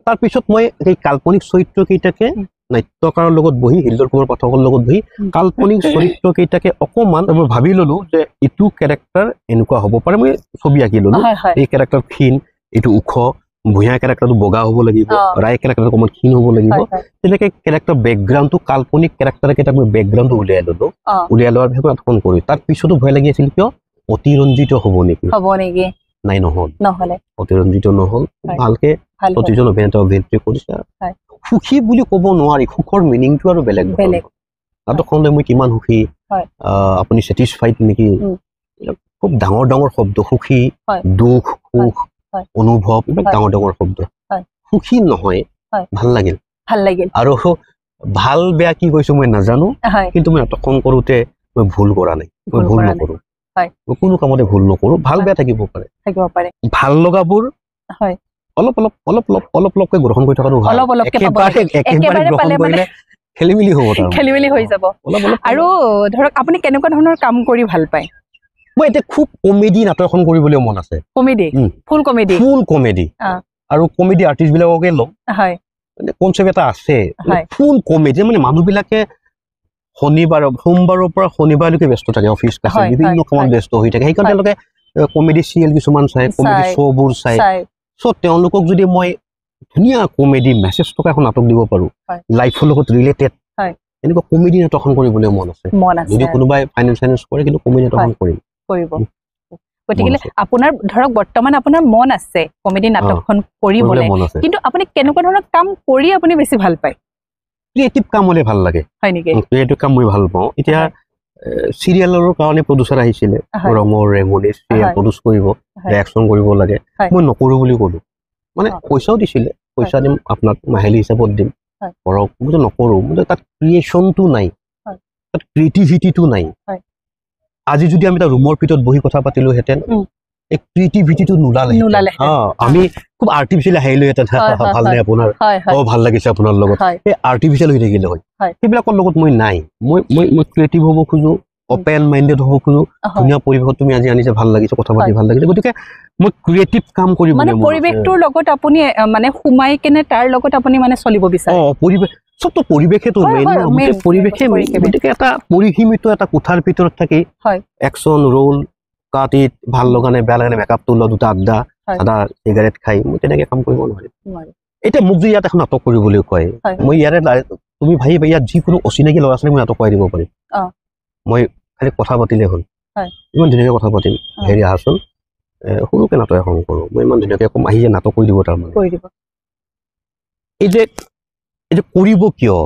তাৰপিছত মই সেই কাল্পনিক চৰিত্ৰকেইটাকে নাট্যকাৰৰ লগত বহি হিল্লোল কুমাৰ পাঠকৰ লগত বহি কাল্পনিক চৰিত্ৰকেইটাকে অকণমান মই ভাবি ললো যে এইটো কেৰেক্টাৰ এনেকুৱা হ'ব পাৰে মই ছবি আঁকি ললো এই কেৰেক্টাৰ ক্ষীণ এইটো ওখ ভূঞা কেৰেক্টাৰটো বগা হ'ব লাগিব ৰাই কেৰেক্টাৰটো অকণমান ক্ষীণ হ'ব লাগিব তেনেকৈ কেৰেক্টাৰ বেকগ্ৰাউণ্ডটো কাল্পনিক কেৰেক্টাৰ কেইটাক মই বেকগ্ৰাউণ্ডটো উলিয়াই ললো উলিয়াই লোৱাৰ পিছত নাটকখন কৰি তাৰ পিছতো ভয় লাগি আছিল কিয় অতিৰঞ্জিত হ'ব নেকি নাই নহ'ল অতিৰঞ্জিত নহ'ল ভালকে প্ৰতিজন অভিনেতা অভিনেত্ৰী কৰিছে সুখী বুলি ক'ব নোৱাৰি সুখৰ মিনিংটো আৰু বেলেগ নাটকখনলৈ মই কিমান সুখী আপুনি ছেটিছফাইড নেকি খুব ডাঙৰ ডাঙৰ শব্দ সুখী দুখ সুখ অনুভৱ এইবিলাক ডাঙৰ ডাঙৰ শব্দ সুখী নহয় ভাল লাগিল আৰু ভাল বেয়া কি কৈছো মই নাজানো কিন্তু মই নাটকখন কৰোঁতে মই ভুল কৰা নাই মই ভুল নকৰো মই কোনো কামতে ভুল নকৰো ভাল বেয়া থাকিব পাৰে ভাল লগাবোৰ অলপকৈ গ্ৰহণ কৰি থকাটো ভাল একেবাৰে গ্ৰহণ কৰিলে খেলিমেলি হৈ যাব আৰু ধৰক আপুনি কেনেকুৱা ধৰণৰ কাম কৰি ভাল পায় মই এতিয়া খুব কমেডি নাটক এখন কৰিবলৈ মন আছে ফুল কমেডি আৰু কমেডি আৰ্টিষ্ট বিলাককে লওঁ কনচেপ্ট এটা আছে ফুল কমেডি মানে মানুহবিলাকে সোমবাৰৰ পৰা শনিবাৰলৈকে ব্যস্ত থাকে অফিচ কাছে বিভিন্ন কামত ব্যস্ত হৈ থাকে সেইকাৰণে তেওঁলোকে কমেডি চিৰিয়েল কিছুমান চাই কমেডি শ্ব'বোৰ চাই চ' তেওঁলোকক যদি মই ধুনীয়া কমেডি মেছেজ থকা এখন নাটক দিব পাৰোঁ লাইফৰ লগত ৰিলেটেড এনেকুৱা কমেডি নাটক এখন কৰিবলৈ মন আছে যদি কোনোবাই ফাইনেন্স কৰে কিন্তু কমেডি নাটক এখন কৰিব গতিকে আপোনাৰ ধৰক বৰ্তমান আপোনাৰ মন আছে কমেডি নাটকখন কৰিবলৈ কিন্তু আপুনি কেনেকুৱা ধৰণৰ কাম কৰি আপুনি বেছি ভাল পায় ক্ৰিয়েটিভ কাম হ'লে ভাল লাগে হয় নেকি ক্ৰিয়েটিভ কাম মই ভাল পাওঁ এতিয়া চিৰিয়েলৰ কাৰণে প্ৰডিউচাৰ আহিছিলে ৰঙৰ ৰেঙনি চিৰিয়েল প্ৰডিউচ কৰিব ৰিয়েকশ্যন কৰিব লাগে মই নকৰোঁ বুলি ক'লোঁ মানে পইচাও দিছিলে পইচা দিম আপোনাক মাহিলী হিচাপত দিম কৰক মই নকৰোঁ মানে তাত ক্ৰিয়েশ্যনটো নাই তাত ক্ৰিয়েটিভিটিটো নাই আজি যদি আমি এটা ৰুমৰ ভিতৰত বহি কথা পাতিলোহেঁতেন এই ক্ৰিয়েটিভিটিটো নোলালে আমি খুব আৰ্টিফিচিয়েল আহিলো এটা ভালনে আপোনাৰ ভাল লাগিছে আপোনাৰ লগত এই আৰ্টিফিচিয়েল হৈ থাকিলে হয় সেইবিলাকৰ লগত মই নাই মই ক্ৰিয়েটিভ হ'ব খোজো অপেন মাইণ্ডেড হ'ব খোজো ধুনীয়া পৰিৱেশত তুমি আজি আনিছে ভাল লাগিছে কথা পাতি ভাল লাগিছে গতিকে মই ক্ৰিয়েটিভ কাম কৰিব মানে পৰিৱেশটোৰ লগত আপুনি মানে সোমাই কেনে তাৰ লগত আপুনি মানে চলিব বিচাৰে পৰিৱেশ চবতো পৰিৱেশেতো পৰিৱেশে গতিকে এটা পৰিসীমিত এটা কোঠাৰ ভিতৰত থাকি একশ্যন ৰোল কাট ইট ভাল লগা নাই বেয়া লগা নাই মেকআপটো লোৱা দুটা আড্ডা চাদা চিগাৰেট খাই মই তেনেকৈ কাম কৰিব নোৱাৰিম এতিয়া মোক যে ইয়াত এখন নাটক কৰিবলৈ কয় মই ইয়াৰে তুমি ভাবিবা ইয়াত যিকোনো অচিনাকি ল'ৰা ছোৱালী মই নাটক কৰাই দিব পাৰিম মই খালি কথা পাতিলে হ'ল ইমান ধুনীয়াকৈ কথা পাতিম হেৰি আহাচোন সৰুকৈ নাটক এখন কৰোঁ মই ইমান ধুনীয়াকৈ কম আহি যে নাটক কৰি দিব তাৰমানে এই যে কৰিব কিয়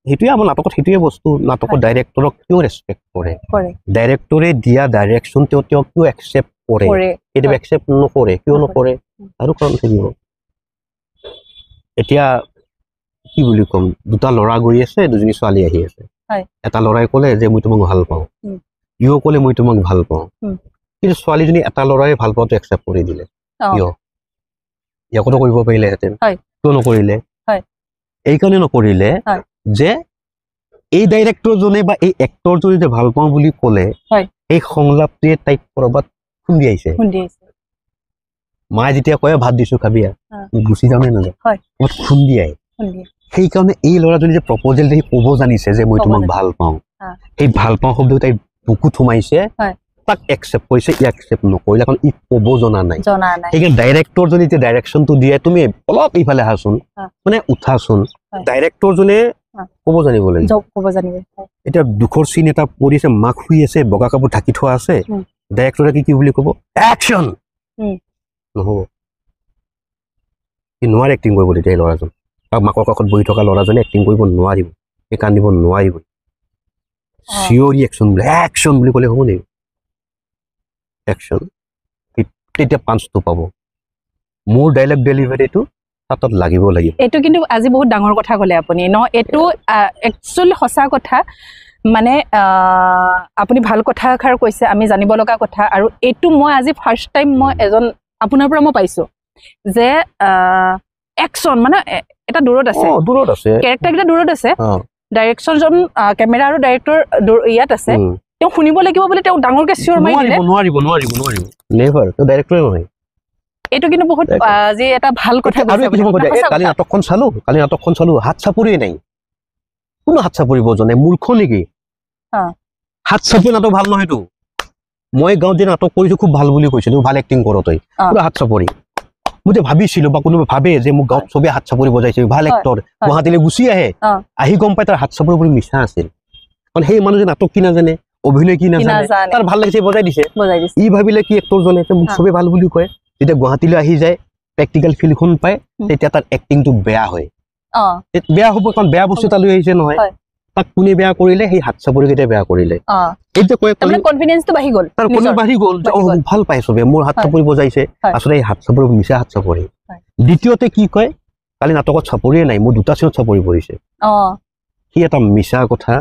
সেইটোৱে আমাৰ নাটকত সেইটোৱে বস্তু নাটকৰ ডাইৰেক্টৰক কিয় ৰেচপেক্ট কৰে ডাইৰেক্টৰে দিয়া ডাইৰেকশ্যন তেওঁক কিয় একচেপ্ট কৰে কেতিয়াবা একচেপ্ট নকৰে কিয় নকৰে আৰু কাৰণ থাকিব এতিয়া কি বুলি ক'ম দুটা ল'ৰা গৈ আছে দুজনী ছোৱালী আহি আছে এটা ল'ৰাই ক'লে যে মই তোমাক ভাল পাওঁ ইও ক'লে মই তোমাক ভাল পাওঁ কিন্তু ছোৱালীজনী এটা ল'ৰাই ভাল পাওঁতে একচেপ্ট কৰি দিলে কিয় ইয়াকতো কৰিব পাৰিলেহেঁতেন কিয় নকৰিলে এইকাৰণে নকৰিলে যে এই ডাইৰেক্টৰজনে বা এই এক্টৰজনে যে ভাল পাওঁ বুলি ক'লে এই সংলাপটোৱে তাইক ক'ৰবাত খুন্দিয়াইছে মায়ে যেতিয়া কয় ভাত দিছো খাবি গুচি যাওঁ নে নাযাওঁ ক'ৰবাত খুন্দিয়াই সেইকাৰণে এই ল'ৰাজনী যে প্ৰপ'জেল সি ক'ব জানিছে যে মই তোমাক ভাল পাওঁ সেই ভাল পাওঁ শব্দ তাইৰ বুকুত সোমাইছে তাক একচেপ্ট কৰিছে ই একচেপ্ট নকৰিলে কাৰণ ই ক'ব জনা নাই সেইকাৰণে ডাইৰেক্টৰজনে এতিয়া ডাইৰেকশ্যনটো দিয়ে তুমি অলপ এইফালে আহাচোন মানে উঠাচোন ডাইৰেক্টৰজনে ক'ব জানিব লাগিব এতিয়া দুখৰ চিন এটা পৰিছে মাক শুই আছে বগা কাপোৰ ঢাকি থোৱা আছে ডাইৰেক্টৰে কি বুলি ক'ব একশ্যন নহ'ব সি নোৱাৰে এক্টিং কৰিব তেতিয়া এই ল'ৰাজন মাকৰ কাষত বহি থকা ল'ৰাজনে এক্টিং কৰিব নোৱাৰিব সেই কান্দিব নোৱাৰিব চিঞৰি একশ্যন বোলে একশ্যন বুলি ক'লে হ'ব নেকি একশ্যন তেতিয়া পাঞ্চটো পাব মোৰ ডাইলগ ডেলিভাৰীটো তাত লাগিব এইটো কিন্তু আজি বহুত ডাঙৰ কথা ক'লে আপুনি ন এইটো একচুৱেলি সঁচা কথা মানে আপুনি ভাল কথা এষাৰ কৈছে আমি জানিব লগা কথা আৰু এইটো মই আজি ফাৰ্ষ্ট টাইম মই এজন আপোনাৰ পৰা মই পাইছোঁ যে একশ্যন মানে এটা দূৰত আছে কেৰেক্টাৰকেইটা দূৰত আছে ডাইৰেকশ্যনজন কেমেৰা আৰু ডাইৰেক্টৰ ইয়াত আছে তেওঁ শুনিব লাগিব বুলি তেওঁ ডাঙৰকৈ চিঞৰ মাৰি দিলে নোৱাৰিব নেভাৰ তেওঁ ডাইৰেক্টৰে নহয় এইটো কিন্তু বহুত আজি এটা ভাল কথা কালি নাটকখন চালো হাত চাপৰিয়ে নাই কোনো হাত চাপৰিব জনে মূৰ্খ নেকি হাত চাপৰি নাটক ভাল নহয়তো মই গাঁৱত যে নাটক কৰিছো খুব ভাল বুলি কৈছিলো ভাল এক্টিং কৰ তই পুৰা হাত চাপৰি মই যে ভাবিছিলো বা কোনোবাই ভাবে যে মোক গাঁৱত চবে হাত চাপৰি বজাইছে ভাল এক্টৰ গুৱাহাটীলৈ গুচি আহি গম পাই তাৰ হাত চাপৰি বুলি মিছা আছিল কাৰণ সেই মানুহজন নাটক কি নাজানে অভিনয় কি নাজানে তাৰ ভাল লাগিছে বজাই দিছে ই ভাবিলে কি এক্টৰজনে মোক চবে ভাল বুলি কয় যেতিয়া গুৱাহাটীলৈ আহি যায় প্ৰেক্টিকেল ফিল্ডখন পায় তেতিয়া তাৰ এক্টিংটো বেয়া হয় বেয়া হ'ব কাৰণ বেয়া বস্তু এটা লৈ আহিছে নহয় তাক কোনে বেয়া কৰিলে সেই হাত চাপৰিকেইটাই বেয়া কৰিলে এইটো কয় কনফিডেন্সটো বাঢ়ি গ'ল তাৰ কনফিডেন্স বাঢ়ি গ'ল ভাল পাই চবে মোৰ হাত চাপৰি বজাইছে আচলতে এই হাত চাপৰি মিছা হাত চাপৰি দ্বিতীয়তে কি কয় কালি নাটকত চাপৰিয়ে নাই মোৰ দুটা চিনত চাপৰি পৰিছে সি এটা মিছা কথা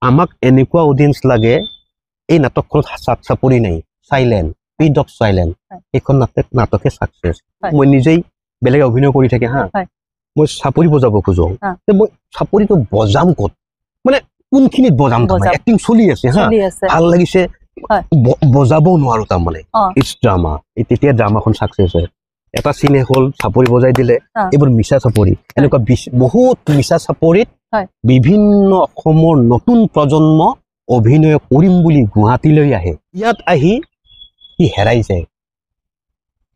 আমাক এনেকুৱা অডিয়েন্স লাগে এই নাটকখনত হাত চাপৰি নাই চাইলেণ্ট পিড অফ চাইলেণ্ট এইখন নাটকে চাকচেছ মই নিজেই বেলেগে অভিনয় কৰি থাকে মই চাপৰি বজাব খোজো মই চাপৰিটো বজাম ক'ত মানে কোনখিনিত বজাম তাৰমানে এক্টিং চলি আছে ভাল লাগিছে বজাবও নোৱাৰো তাৰমানে ইটছ ড্ৰামা তেতিয়া ড্ৰামাখন চাকচেছ হয় এটা চিনে হ'ল চাপৰি বজাই দিলে এইবোৰ মিছা চাপৰি এনেকুৱা বহুত মিছা চাপৰিত বিভিন্ন অসমৰ নতুন প্ৰজন্ম অভিনয় কৰিম বুলি গুৱাহাটীলৈ আহে ইয়াত আহি সি হেৰাই যায়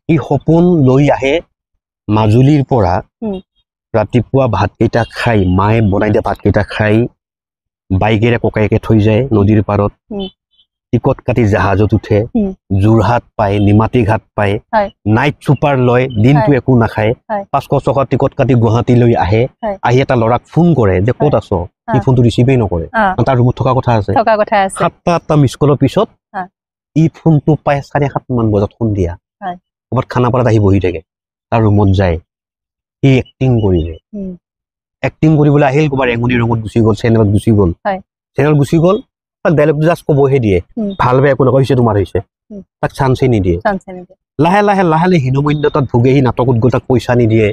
সি সপোন লৈ আহে মাজুলীৰ পৰা ৰাতিপুৱা ভাতকেইটা খাই মায়ে বনাই দিয়া ভাতকেইটা খাই বাইকেৰে ককায়েকে থৈ যায় নদীৰ পাৰত টিকট কাটি জাহাজত উঠে যোৰহাট পায় নিমাতী ঘাট পায় নাইট ছুপাৰ লয় দিনটো একো নাখায় 500 টিকট কাটি গুৱাহাটীলৈ আহে আহি এটা ল'ৰাক ফোন কৰে যে ক'ত আছ সি ফোনটো ৰিচিভেই নকৰে তাৰ ৰুমত থকা কথা আছে 7টা মিছ কলৰ পিছত ই ফোনটো পায় 7:30 মান বজাত সন্ধিয়া ক'ৰবাত খানাপাৰাত আহি বহি থাকে তাৰ ৰুমত যায় সি এক্টিং কৰিলে এক্টিং কৰিবলৈ আহিল ক'ৰবাত ৰেঙনি ৰঙত গুচি গ'ল চেনেলত গুচি গ'ল তাক ডাইলগটো জাষ্ট ক'বহে দিয়ে ভাল বেয়া একো নকয় হৈছে তোমাৰ হৈছে তাক চান্সেই নিদিয়ে লাহে লাহে হীনমন্যতাত ভোগে সি নাটকত গ'ল তাক পইচা নিদিয়ে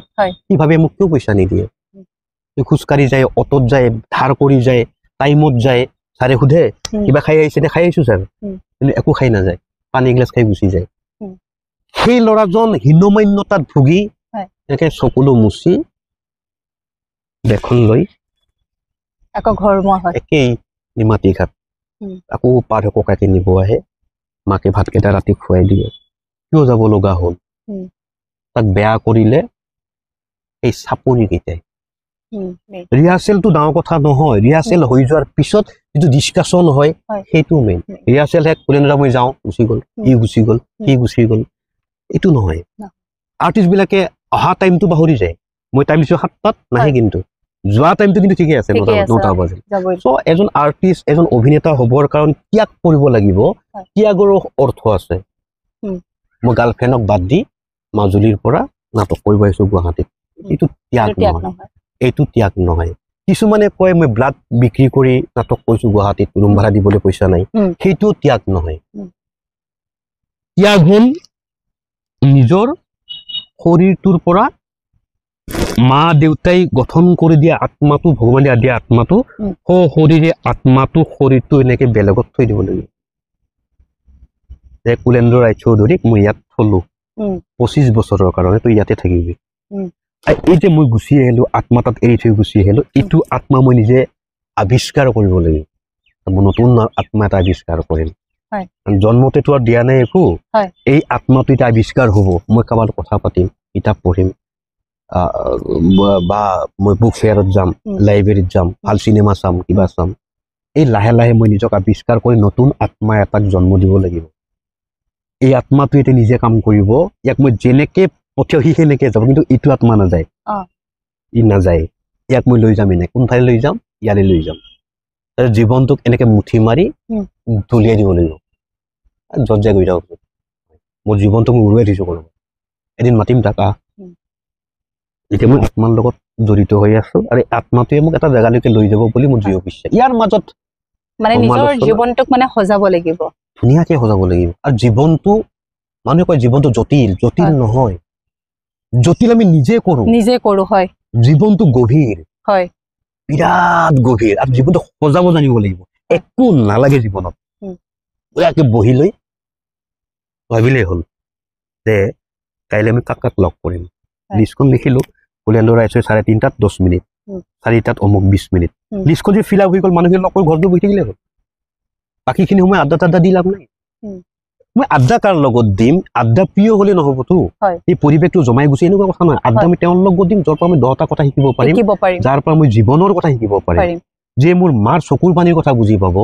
সি ভাবে মোক কিয় পইচা নিদিয়ে সি খোজকাঢ়ি যায় অটত যায় ধাৰ কৰি যায় টাইমত যায় ছাৰে সোধে কিবা খাই আহিছে নে খাই আহিছো ছাৰ কিন্তু একো খাই নাযায় পানী এগিলাচ খাই গুচি যায় সেই ল'ৰাজন হীনমন্যতাত ভুগি এনেকে চকুলো মুচি বেখন লৈ আকৌ ঘৰ একেই নিমাতী ঘাট আকৌ পাৰ হৈ ককাকে নিব আহে মাকে ভাতকেইটা ৰাতি খুৱাই দিয়ে কিয় যাব লগা হ'ল তাক বেয়া কৰিলে এই চাপৰিকেইটাই ৰিহাৰ্চেলটো ডাঙৰ কথা নহয় ৰিহাৰ্চেল হৈ যোৱাৰ পিছত যিটো ডিছকাশ্যন হয় সেইটো মেইন ৰিহাৰ্চেল শেষ কুলেন্দ্ৰ মই যাওঁ গুচি গ'ল ই গুচি গ'ল সি গুচি গ'ল এইটো নহয় আৰ্টিষ্টবিলাকে অহা টাইমটো পাহৰি যায় মই টাইম দিছোঁ 7টাত নাহে কিন্তু যোৱা টাইমটো কিন্তু ঠিকে আছে 9টা বাজিল চ' এজন আৰ্টিষ্ট এজন অভিনেতা হ'বৰ কাৰণ ত্যাগ কৰিব লাগিব ত্যাগৰো অৰ্থ আছে মই গাৰ্লফ্ৰেণ্ডক বাদ দি মাজুলীৰ পৰা নাটক কৰিব আহিছোঁ গুৱাহাটীত এইটো ত্যাগ নহয় এইটো ত্যাগ নহয় কিছুমানে কয় মই ব্লাড বিক্ৰী কৰি নাটক কৰিছোঁ গুৱাহাটীত ৰুম ভাড়া দিবলৈ পইচা নাই সেইটো ত্যাগ নহয় ত্যাগ হ'ল নিজৰ শৰীৰটোৰ পৰা মা দেউতাই গঠন কৰি দিয়া আত্মাটো ভগৱানে দিয়া আত্মাটো শৰীৰে আত্মাটো শৰীৰটো এনেকে বেলেগত থৈ দিব লাগিব যে কুলেন্দ্ৰ ৰায়চৌধুৰীক মই ইয়াত থলো 25 বছৰৰ কাৰণে তই ইয়াতে থাকিবি এই যে মই গুচি আহিলোঁ আত্মা তাত এৰি থৈ গুচি আহিলোঁ এইটো আত্মা মই নিজে আৱিষ্কাৰ কৰিব লাগিব মই নতুন আত্মা এটা আৱিষ্কাৰ কৰিম জন্মতেতো আৰু দিয়া নাই একো এই আত্মাটো এতিয়া আৱিষ্কাৰ হ'ব মই কাৰোবাৰ কথা পাতিম কিতাপ পঢ়িম বা মই বুক ফেয়াৰত যাম লাইব্ৰেৰীত যাম ভাল চিনেমা চাম কিবা চাম এই লাহে লাহে মই নিজক আৱিষ্কাৰ কৰি নতুন আত্মা এটাক জন্ম দিব লাগিব এই আত্মাটো এতিয়া নিজে কাম কৰিব ইয়াক মই যেনেকে পঠিয়াও সি সেনেকে যাব কিন্তু এইটো আত্মা নাযায় ই নাযায় ইয়াক মই লৈ যাম এনে কোনফালে লৈ যাম ইয়ালৈ লৈ যাম জীৱনটোক এনেকে মুঠি মাৰি দলিয়াই দিব লাগিব য'ত যায় গৈ থাকক মোৰ জীৱনটোক মই উৰুৱাই দিছোঁ কৰিব এদিন মাতিম তাকা এতিয়া মই আত্মাৰ লগত জড়িত হৈ আছো আৰু আত্মাটোৱে মোক এটা জেগালৈকে লৈ যাব বুলি মোৰ দৃঢ় বিশ্বাস ইয়াৰ মাজত মানে নিজৰ জীৱনটোক মানে সজাব লাগিব ধুনীয়াকে সজাব লাগিব আৰু জীৱনটো মানুহে কয় জীৱনটো জটিল জটিল নহয় জটিল আমি নিজে কৰোঁ হয় জীৱনটো গভীৰ হয় বিৰাট গভীৰ আৰু জীৱনটো সজাব জানিব লাগিব একো নালাগে জীৱনত ইয়াকে বহি লৈ ভাবিলেই হ'ল যে কাইলৈ আমি কাক কাক লগ কৰিম লিষ্টখন লিখিলোঁ কুলেন্দ্ৰ ৰায়চৌধুৰী 3:30 10 মিনিট 4টাত অমুক 20 মিনিট লিষ্টখন যে ফিল আপ হৈ গ'ল মানুহখিনি লগ কৰি ঘৰটো বহি থাকিলে হ'ল বাকীখিনি সময় আড্ডা দি লাভ নাই মই আড্ডা কাৰ লগত দিম আড্ডা প্ৰিয় হ'লে নহ'বতো এই পৰিৱেশটো জমাই গুচি এনেকুৱা কথা নহয় আড্ডা আমি তেওঁৰ লগত দিম য'ৰ পৰা আমি 10টা কথা শিকিব পাৰিম যাৰ পৰা মই জীৱনৰ কথা শিকিব পাৰিম যে মোৰ মাৰ চকুৰ পানীৰ কথা বুজি পাব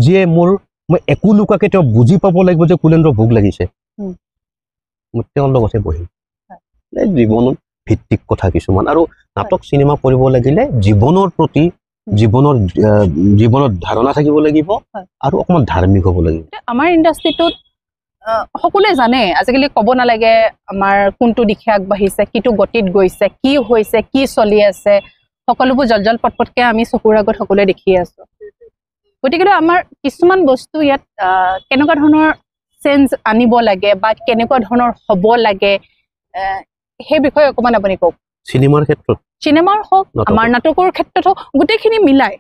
যে মই একো লোকাকে তেওঁ বুজি পাব লাগিব যে কুলেন্দ্ৰ ভোক লাগিছে মই তেওঁৰ লগতে বহিম জীৱনৰ ভিত্তিক কথা কিছুমান আৰু নাটক চিনেমা কৰিব লাগিলে জীৱনৰ প্ৰতি জীৱনত ধাৰণা থাকিব লাগিব আৰু অকণমান ধাৰ্মিক হ'ব লাগিব আমাৰ ইণ্ডাষ্ট্ৰিটোত সকলোৱে জানে আজিকালি ক'ব নালাগে আমাৰ কোনটো দিশে আগবাঢ়িছে কিটো গতিত গৈছে কি হৈছে কি চলি আছে সকলোবোৰ জলজল পটপটকৈ আমি চকুৰ আগত সকলোৱে দেখি আছোঁ গতিকে আমাৰ কিছুমান বস্তু ইয়াত কেনেকুৱা ধৰণৰ চেঞ্জ আনিব লাগে বা কেনেকুৱা ধৰণৰ হ'ব লাগে সেই বিষয়ে অকণমান আপুনি কওক চিনেমাৰ ক্ষেত্ৰত চিনেমাৰ হওক আমাৰ নাটকৰ ক্ষেত্ৰত হওক গোটেইখিনি মিলাই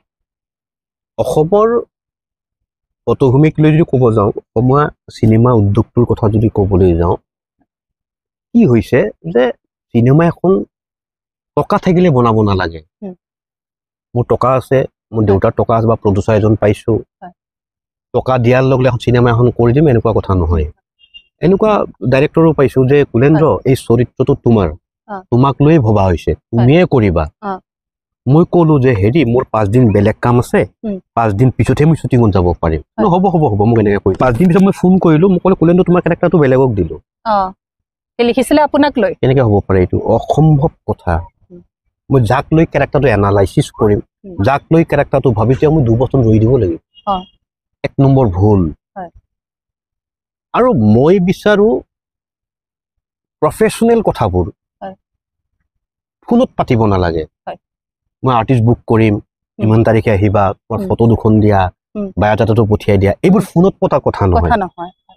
অসমৰ পটভূমিক লৈ যদি ক'ব যাওঁ অসমীয়া চিনেমা উদ্যোগটোৰ কথা যদি ক'বলৈ যাওঁ কি হৈছে যে চিনেমা এখন টকা থাকিলে বনাব নালাগে মোৰ টকা আছে মোৰ দেউতাৰ টকা আছে বা প্ৰডিউচাৰ এজন পাইছোঁ টকা দিয়াৰ লগে এখন চিনেমা এখন কৰি দিম এনেকুৱা কথা নহয় এনেকুৱা ডাইৰেক্টৰো পাইছোঁ যে কুলেন্দ্ৰ এই চৰিত্ৰটো তোমাক লৈয়ে ভবা হৈছে তুমিয়ে কৰিবা মই ক'লো যে হেৰি মোৰ 5 দিন বেলেগ কাম আছে 5 দিন পিছতহে মই শ্বুটিঙত যাব পাৰিম হ'ব মোক এনেকৈ কৈ 5 দিন পিছত মই ফোন কৰিলোঁ মোক ক'লে কুলেন্দ্ৰ তোমাৰ কেৰেক্টাৰটো বেলেগক দিলোঁ লিখিছিলে আপোনাক লৈ কেনেকৈ হ'ব পাৰে এইটো অসম্ভৱ কথা মই যাক লৈ কেৰেক্টাৰটো এনালাইচিছ কৰিম যাক লৈ কেৰেক্টাৰটো ভাবিছোঁ মই 2 বছৰ ৰৈ দিব লাগিব 1 নম্বৰ ভুল আৰু মই বিচাৰোঁ প্ৰফেশ্যনেল কথাবোৰ ফোনত পাতিব নালাগে মই আৰ্টিষ্ট বুক কৰিম ইমান তাৰিখে আহিবা তোমাৰ ফটো দুখন দিয়া বায়'ডাটাটো পঠিয়াই দিয়া এইবোৰ ফোনত পতা কথা নহয়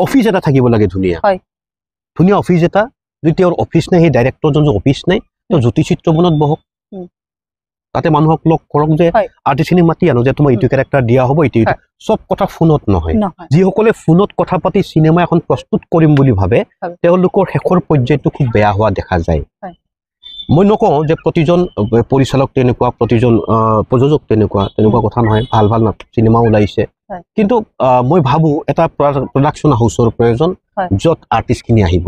অফিচ এটা থাকিব লাগে ধুনীয়া অফিচ এটা যদি তেওঁৰ অফিচ নাই সেই ডাইৰেক্টৰজন অফিচ নাই তেওঁ জ্যোতিচিত্ৰবনত বহক তাতে মানুহক লগ কৰক যে আৰ্টিষ্টখিনি মাতি আনো যে তোমাৰ এইটো কেৰেক্টাৰ দিয়া হ'ব এইটো চব কথা ফোনত নহয় যিসকলে ফোনত কথা পাতি চিনেমা এখন প্ৰস্তুত কৰিম বুলি ভাবে তেওঁলোকৰ শেষৰ পৰ্যায়টো খুব বেয়া হোৱা দেখা যায় মই নকওঁ যে প্ৰতিজন পৰিচালক তেনেকুৱা প্ৰতিজন প্ৰযোজক তেনেকুৱা কথা নহয় ভাল ভাল চিনেমা ওলাইছে কিন্তু মই ভাবোঁ এটা প্ৰডাকশ্যন হাউচৰ প্ৰয়োজন য'ত আৰ্টিষ্টখিনি আহিব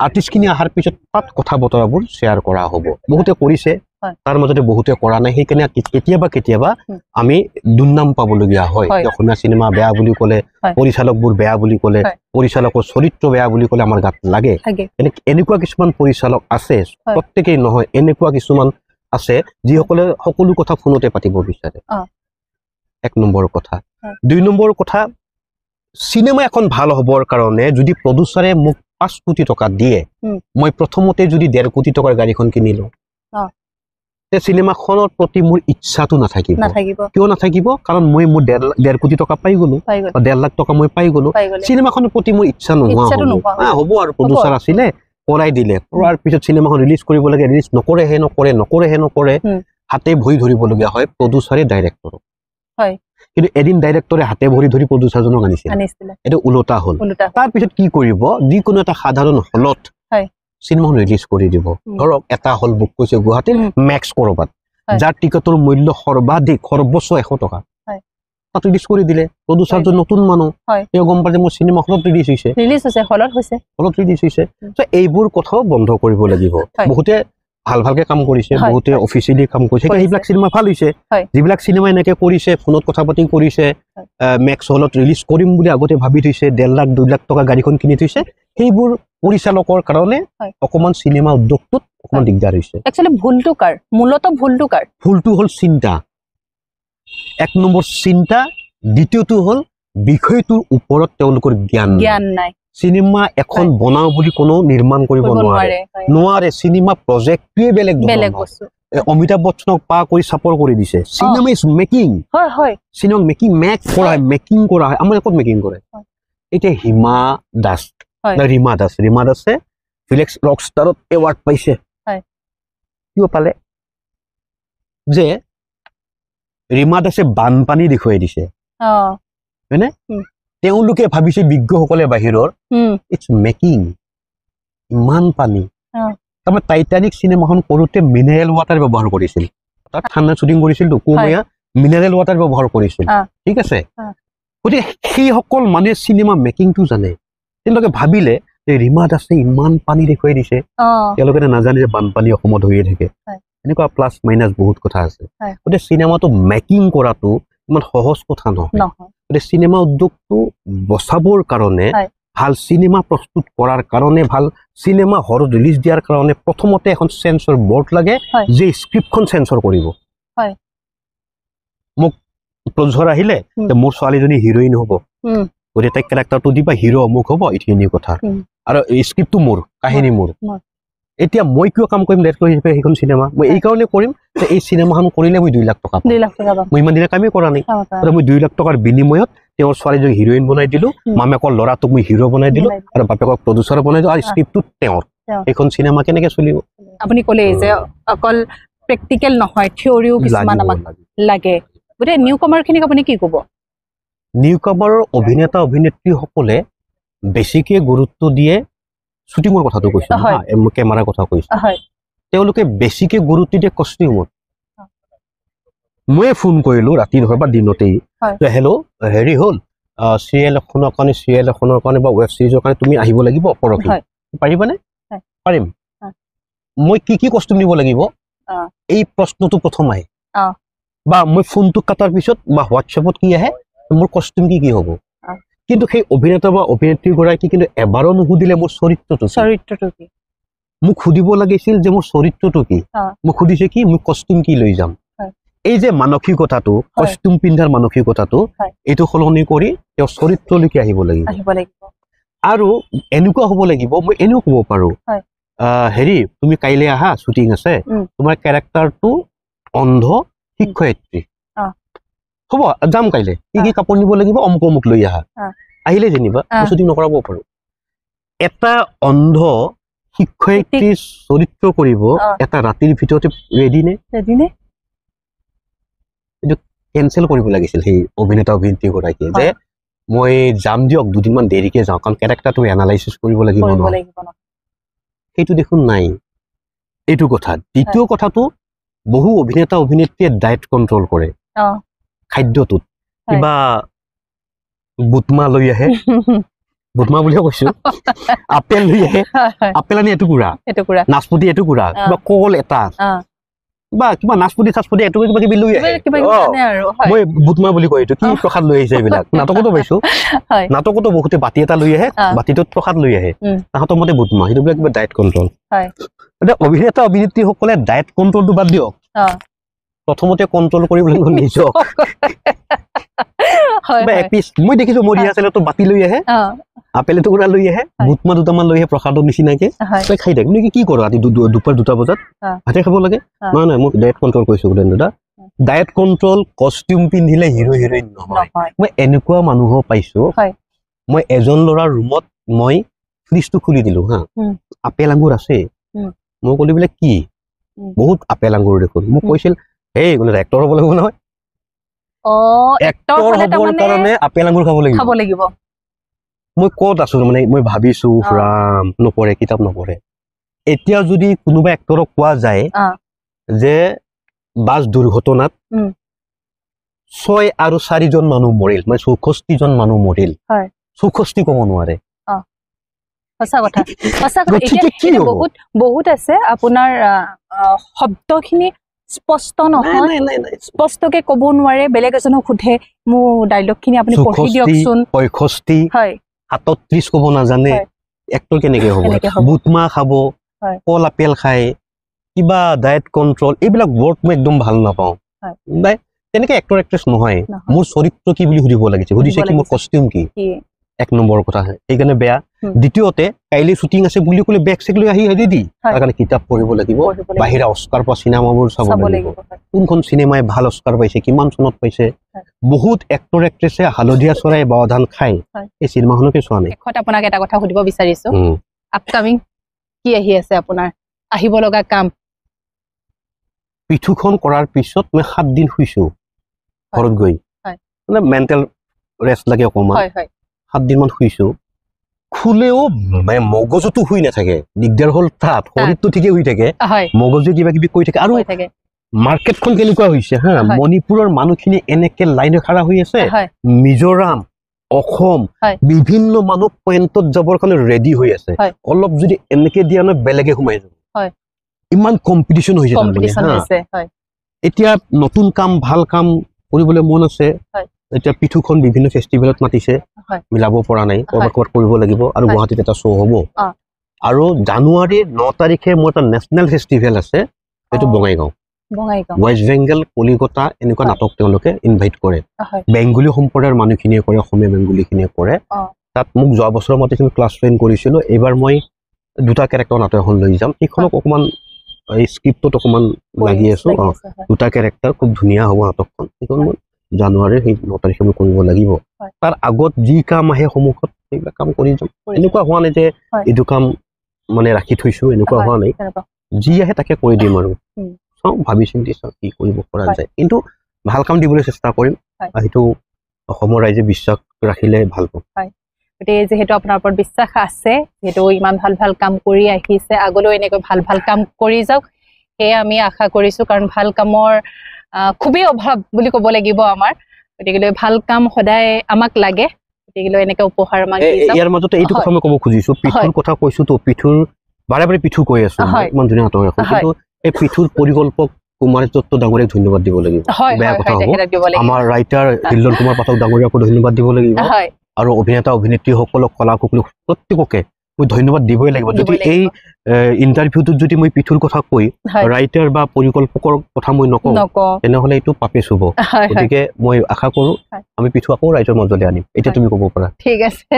আৰ্টিষ্টখিনি অহাৰ পিছত তাত কথা বতৰাবোৰ শ্বেয়াৰ কৰা হ'ব বহুতে কৰিছে তাৰ মাজতে বহুতে কৰা নাই সেইকাৰণে কেতিয়াবা আমি দুৰ্নাম পাবলগীয়া হয় অসমীয়া চিনেমা বেয়া বুলি ক'লে পৰিচালকবোৰ বেয়া বুলি ক'লে পৰিচালকৰ চৰিত্ৰ বেয়া বুলি ক'লে আমাৰ গাত লাগে এনেকুৱা কিছুমান পৰিচালক আছে প্ৰত্যেকেই নহয় এনেকুৱা কিছুমান আছে যিসকলে সকলো কথা ফোনতে পাতিব বিচাৰে 1 নম্বৰ কথা 2 নম্বৰ কথা চিনেমা এখন ভাল হ'বৰ কাৰণে যদি প্ৰডিউচাৰে মোক 5 কোটি টকা দিয়ে মই প্ৰথমতে যদি 1.5 কোটি টকাৰ গাড়ীখন কিনিলো তে চিনেমাখনৰ প্ৰতি মোৰ ইচ্ছাটো নাথাকিব কিয় নাথাকিব কাৰণ মই মোৰ 1.5 কোটি টকা পাই গলো বা 1.5 লাখ টকা মই পাই গলো চিনেমাখনৰ প্ৰতি মোৰ ইচ্ছা নোহোৱা হ'ব আৰু প্ৰডিউচাৰ আছিলে কৰাই দিলে কৰাৰ পিছত চিনেমাখন ৰিলিজ কৰিব লাগে ৰিলিজ নকৰে হাতে ভৰি ধৰিবলগীয়া হয় প্ৰডিউচাৰে ডাইৰেক্টৰক কিন্তু এদিন ডাইৰেক্টৰে হাতে ভৰি ধৰি প্ৰডিউচাৰজনক আনিছিল এইটো উলটা হ'ল তাৰ পিছত কি কৰিব যিকোনো এটা সাধাৰণ হলত চিনেমাখন ৰিলিজ কৰি দিব ধৰক এটা হল বুক কৰিছে গুৱাহাটীৰ মেক্স কৰবাত যাৰ টিকটৰ মূল্য সৰ্বোচ্চ 100 টকা তাত ৰিলিজ কৰি দিলে প্ৰডিউচাৰজন নতুন মানুহ তেওঁ গম পালে মোৰ চিনেমা হলত ৰিলিজ হৈছে হলত ৰিলিজ হৈছে তো এইবোৰ কথাও বন্ধ কৰিব লাগিব বহুতে ভালকে কাম কৰিছে বহুতে অফিচিয়েলি কাম কৰিছে এইবিলাক চিনেমা ভাল হৈছে যিবিলাক চিনেমা এনেকে কৰিছে ফোনত কথা পাতি কৰিছে মেক্স হলত ৰিলিজ কৰিম বুলি আগতে ভাবি থৈছে 1.5 লাখ 2 লাখ টকা গাড়ীখন কিনি থৈছে সেইবোৰ পৰিচালকৰ কাৰণে অকমান চিনেমা উদ্যোগটোত অকমান দিগদাৰ হৈছে একচুয়ালি ভুলটো কাৰ মূলত ভুলটো হ'ল চিন্তা 1 নম্বৰ চিন্তা দ্বিতীয়টো হ'ল বিষয়টোৰ ওপৰত তেওঁলোকৰ জ্ঞান নাই চিনেমা এখন বনাও বুলি কোনো নিৰ্মাণ কৰিব নোৱাৰে চিনেমা প্ৰজেক্টটোৱে বেলেগ বস্তু অমিতাভ বচ্চনক পা কৰি চাপৰ কৰি দিছে cinema is making cinema making কৰা হয় আমাৰ ক'ত মেকিং কৰে এতিয়া ৰীমা দাসে ফিলেক্স ৰকষ্টাৰত এৱাৰ্ড পাইছে কিয় পালে যে ৰীমা দাসে বানপানী দেখুৱাই দিছে হয়নে তেওঁলোকে ভাবিছে বিজ্ঞসকলে বাহিৰৰ ইটস মেকিং ইমান পানী তাৰমানে টাইটানিক চিনেমাখন কৰোঁতে মিনাৰেল ৱাটাৰ ব্যৱহাৰ কৰিছিল তাত ঠাণ্ডা শ্বুটিং কৰিছিল কুমীয়া মিনাৰেল ৱাটাৰ ব্যৱহাৰ কৰিছিল ঠিক আছে গতিকে সেইসকল মানুহে চিনেমা মেকিংটো জানে তেওঁলোকে ভাবিলে যে ৰীমা দাসে ইমান পানী দেখুৱাই দিছে তেওঁলোকে নাজানে যে বানপানী অসমত হৈয়ে থাকে এনেকুৱা প্লাছ মাইনাছ বহুত কথা আছে গতিকে চিনেমাটো মেকিং কৰাটো ইমান সহজ কথা নহয় গতিকে চিনেমা উদ্যোগটো বচাবৰ কাৰণে ভাল চিনেমা প্ৰস্তুত কৰাৰ কাৰণে ভাল চিনেমা হল ৰিলিজ দিয়াৰ কাৰণে প্ৰথমতে এখন সেন্সৰ বোৰ্ড লাগে যে স্ক্ৰিপ্টখন সেন্সৰ কৰিব মোক প্ৰযোজক আহিলে মোৰ ছোৱালীজনী হিৰোইন হ'ব গতিকে তাইক কেৰেক্টাৰটো দিবা হিৰো অমুক হ'ব এইখিনি কথা আৰু স্ক্ৰিপ্টটো মোৰ কাহিনী মোৰ এতিয়া মই কিয় কাম কৰিম ডাইৰেক্টৰ হিচাপে সেইখন চিনেমা মই এই কাৰণে কৰিম যে এই চিনেমাখন কৰিলে মই 2 লাখ টকা মই ইমান দিনে কামেই কৰা নাই মই 2 লাখ টকাৰ বিনিময়ত তেওঁৰ ছোৱালীজনী হিৰোইন বনাই দিলো মামেকৰ ল'ৰাটোক মই হিৰো বনাই দিলো আৰু বাপেকক প্ৰডিউচাৰ বনাই দিলো আৰু স্ক্ৰিপ্টটো তেওঁৰ এইখন চিনেমা কেনেকে চলিব আপুনি ক'লে যে অকল প্ৰেক্টিকেল নহয় থিয়ৰিও কিছুমান আমাক লাগে গতিকে নিউ কামাৰখিনিক আপুনি কি ক'ব নিউ কামাৰৰ অভিনেতা অভিনেত্ৰীসকলে বেছিকে গুৰুত্ব দিয়ে শ্বুটিঙৰ কথাটো কৈছো কেমেৰাৰ কথা কৈছো তেওঁলোকে বেছিকে গুৰুত্ব দিয়ে কষ্টিউমত মই ফোন কৰিলো ৰাতি নহয় বা দিনতেই হেল্ল' হেৰি হ'ল চিৰিয়েল এখনৰ কাৰণে বা ৱেব চিৰিজৰ কাৰণে তুমি আহিব লাগিব পৰহি পাৰিবানে পাৰিম মই কি কষ্টিউম নিব লাগিব এই প্ৰশ্নটো প্ৰথম আহে বা মই ফোনটো কাটাৰ পিছত বা হোৱাটছএপত কি আহে মোৰ কষ্টিউম কি হ'ব কিন্তু সেই অভিনেতা বা অভিনেত্ৰীগৰাকী কিন্তু এবাৰো নুসুধিলে মোৰ চৰিত্ৰটো কি মোক সুধিব লাগিছিল যে মোৰ চৰিত্ৰটো কি মোক সুধিছে কি মই কষ্টিউম কি লৈ যাম এই যে মানসিকতাটো কষ্টিউম পিন্ধাৰ মানসিকতাটো এইটো সলনি কৰি তেওঁ চৰিত্ৰলৈকে আহিব লাগিব আৰু এনেকুৱা হ'ব লাগিব মই এনেও ক'ব পাৰো হেৰি তুমি কাইলৈ আহা শ্বুটিং আছে তোমাৰ কেৰেক্টাৰটো অন্ধ শিক্ষয়িত্ৰী হ'ব যাম কাইলৈ কি কাপোৰ নিব লাগিব অমুক লৈ আহা আহিলে যেনিবা শ্বুটিং নকৰাব পাৰো এটা অন্ধ শিক্ষয়িত্ৰী চৰিত্ৰ কৰিব এটা ৰাতিৰ ভিতৰতে ৰেডি নে এইটো কেনচেল কৰিব লাগিছিল সেই অভিনেতা অভিনেত্ৰীগৰাকীয়ে যে মই যাম দিয়ক 2 দিনমান দেৰিকে যাওঁ কাৰণ কেৰেক্টাৰটো এনালাইচিছ কৰিব লাগিব সেইটো দেখোন নাই এইটো কথা দ্বিতীয় কথাটো বহু অভিনেতা অভিনেত্ৰীয়ে ডায়েট কণ্ট্ৰল কৰে খাদ্যটোত কিবা বুটমা লৈ আহে বুটমা বুলিও কৈছো আপেল লৈ আহে আপেল আনি এটুকুৰা নাচপতি এটুকুৰা কিবা কল এটা বা কিবা নাচপতি চাচপতি এইটো কিবা কিবি লৈ আহে মই বুটমা বুলি কয় এইটো কি প্ৰসাদ লৈ আহিছে এইবিলাক নাটকতো পাইছো নাটকতো বহুতে বাতি এটা লৈ আহে বাতিটোত প্ৰসাদ লৈ আহে তাহাঁতৰ মতে বুটমা সেইটোবিলাক কিবা ডায়েট কণ্ট্ৰল এতিয়া অভিনেতা অভিনেত্ৰীসকলে ডায়েট কণ্ট্ৰলটো বাদ দিয়ক প্ৰথমতে কণ্ট্ৰল কৰিবলৈ নিজক মই দেখিছো মই ৰিহাৰ্চেলতো বাতি লৈ আহে আপেল এটুকুৰা লৈ আহে বুটমা দুটামান লৈ আহে প্ৰসাদৰ নিচিনাকে তই খাই থাক মই কি কৰো ৰাতি দুপৰ 2টা বজাত ভাতে খাব লাগে নহয় নহয় মই ডায়েট কণ্ট্ৰল কৰিছো বোলে দাদা ডায়েট কণ্ট্ৰল কষ্টিউম পিন্ধিলে হিৰো হিৰইন নহয় মই এনেকুৱা মানুহ পাইছো মই এজন ল'ৰাৰ ৰুমত মই ফ্ৰিজটো খুলি দিলো হা আপেল আঙুৰ আছে মই ক'লো বোলে কি বহুত আপেল আঙুৰ দেখোন মোক কৈছিল এই বোলে এক্টৰ হ'ব লাগিব নহয় এক্টৰ হ'বৰ কাৰণে আপেল আঙুৰ খাব লাগিব মই ক'ত আছো মানে মই ভাবিছো ৰাম নপঢ়ে কিতাপ নপঢ়ে এতিয়া যদি কোনোবা এক্টৰক কোৱা যায় যে বাছ দুৰ্ঘটনাত 6 আৰু 4 জন মানুহ মৰিল মানে 64 জন মানুহ মৰিল 64 ক'ব নোৱাৰে সঁচা কথা এতিয়া বহুত আছে আপোনাৰ শব্দখিনি স্পষ্ট নহয় স্পষ্টকে ক'ব নোৱাৰে বেলেগ এজনক সোধে মোৰ ডায়লগখিনি আপুনি পঢ়ি দিয়কচোন 65 হয় 37 ক'ব নাজানে এক্টৰ কেনেকে হ'ব বুটমা খাব কল আপেল খায় কিবা ডায়েট কণ্ট্ৰল এইবিলাক ৱৰ্ড মই একদম ভাল নাপাওঁ তেনেকে এক্টৰ এক্ট্ৰেছ নহয় মোৰ চৰিত্ৰ কি বুলি সুধিব লাগিছে সুধিছে কি মোৰ কষ্টিউম কি 1 নম্বৰ কথা সেইকাৰণে বেয়া দ্বিতীয়তে কাইলৈ শ্বুটিং আছে বুলি ক'লে বেগ চেক লৈ আহি দি তাৰ কাৰণে কিতাপ পঢ়িব লাগিব বাহিৰা অস্কাৰ পোৱা চিনেমাবোৰ চাব লাগিব কোনখন চিনেমাই ভাল অস্কাৰ পাইছে কিমান চনত পাইছে বহুত এক্টৰ এক্ট্ৰেছে হালধীয়া চৰাই বাওধান খাই এই চিনেমাখনকে চোৱা নাই আপোনাক এটা কথা সুধিব বিচাৰিছো আপকামিং কি আহি আছে আপোনাৰ আহিব লগা কাম পিঠুখন কৰাৰ পিছত মই 7 দিন শুইছো ঘৰত গৈ মানে মেণ্টেল ৰেষ্ট লাগে অকমান 7 দিন মান শুইছো খুলেও মগজুটো শুই নাথাকে দিগদাৰ হ'ল তাত শৰীৰটো ঠিকে হৈ থাকে মগজুৱে কিবা কিবি কৈ থাকে আৰু মাৰ্কেটখন কেনেকুৱা হৈছে হা মণিপুৰৰ মানুহখিনি এনেকে লাইনে খাৰা হৈ আছে মিজোৰাম অসম বিভিন্ন মানুহ পইণ্টত যাবৰ কাৰণে ৰেডি হৈ আছে অলপ যদি এনেকে দিয়া নহয় বেলেগে সোমাই যাব ইমান কম্পিটিশ্যন হৈছে এতিয়া নতুন কাম ভাল কাম কৰিবলৈ মন আছে এতিয়া পিঠুখন বিভিন্ন ফেষ্টিভেলত মাতিছে মিলাব পৰা নাই ক'ৰবাত কৰিব লাগিব আৰু গুৱাহাটীত এটা শ্ব' হ'ব আৰু জানুৱাৰীৰ 9 তাৰিখে মোৰ এটা নেশ্যনেল ফেষ্টিভেল আছে এইটো বঙাইগাঁও ৱেষ্ট বেংগল কলিকতা এনেকুৱা নাটক তেওঁলোকে ইনভাইট কৰে বেংগলী সম্প্ৰদায়ৰ মানুহখিনিয়ে কৰে অসমীয়া বেংগলীখিনিয়ে কৰে তাত মোক যোৱা বছৰৰ মাতিছিল ক্লাছ ট্ৰেইন কৰিছিলো এইবাৰ মই 2টা কেৰেক্টাৰ নাটক এখন লৈ যাম সেইখনক অকণমান এই স্ক্ৰিপ্টত অকণমান লাগি আছো 2টা কেৰেক্টাৰ খুব ধুনীয়া হ'ব নাটকখন সেইখন মই জানুৱাৰীৰ 9 তাৰিখে মই কৰিব লাগিব তাৰ আগত যি কাম আহে সন্মুখত সেইবিলাক কাম কৰি যাম এনেকুৱা হোৱা নাই যে এইটো কাম মানে ৰাখি থৈছো এনেকুৱা হোৱা নাই যি আহে তাকে কৰি দিম আৰু চাওঁ ভাবি চিন্তি চাওঁ কি কৰিব পৰা যায় কিন্তু ভাল কাম দিবলৈ চেষ্টা কৰিম সেইটো অসমৰ ৰাইজে বিশ্বাস ৰাখিলে ভাল পাম গতিকে যিহেতু আপোনাৰ ওপৰত বিশ্বাস আছে যিহেতু ইমান ভাল ভাল কাম কৰি আহিছে আগলৈ এনেকৈ ভাল ভাল কাম কৰি যাওক সেয়ে আমি আশা কৰিছো কাৰণ ভাল কামৰ খুবেই অভাৱ বুলি ক'ব লাগিব আমাৰ গতিকে ভাল কাম সদায় আমাক লাগে গতিকে এনেকৈ উপহাৰ আমাক ইয়াৰ মাজতে এইটো কথা মই ক'ব খুজিছো পিঠুৰ কথা কৈছো তো পিঠুৰ বাৰে বাৰে পিঠু কৈ আছো ইমান ধুনীয়া নাটক এখন কিন্তু এই পিঠুৰ পৰিকল্পক কুমাৰ দত্ত ডাঙৰীয়াক ধন্যবাদ দিব লাগিব বেয়া কথা হ'ব আমাৰ ৰাইটাৰ হিল্লন কুমাৰ পাঠক ডাঙৰীয়াকো ধন্যবাদ দিব লাগিব আৰু অভিনেতা অভিনেত্ৰীসকলক কলাকুশলী প্ৰত্যেককে মই ধন্যবাদ দিবই লাগিব যদি এই ইণ্টাৰভিউটোত যদি মই পিঠুৰ কথা কৈ ৰাইটাৰ বা পৰিকল্পকৰ কথা মই নকওঁ তেনেহ'লে এইটো পাপে চুব গতিকে মই আশা কৰোঁ আমি পিঠু আকৌ ৰাইজৰ মাজলৈ আনিম এতিয়া তুমি ক'ব পাৰা ঠিক আছে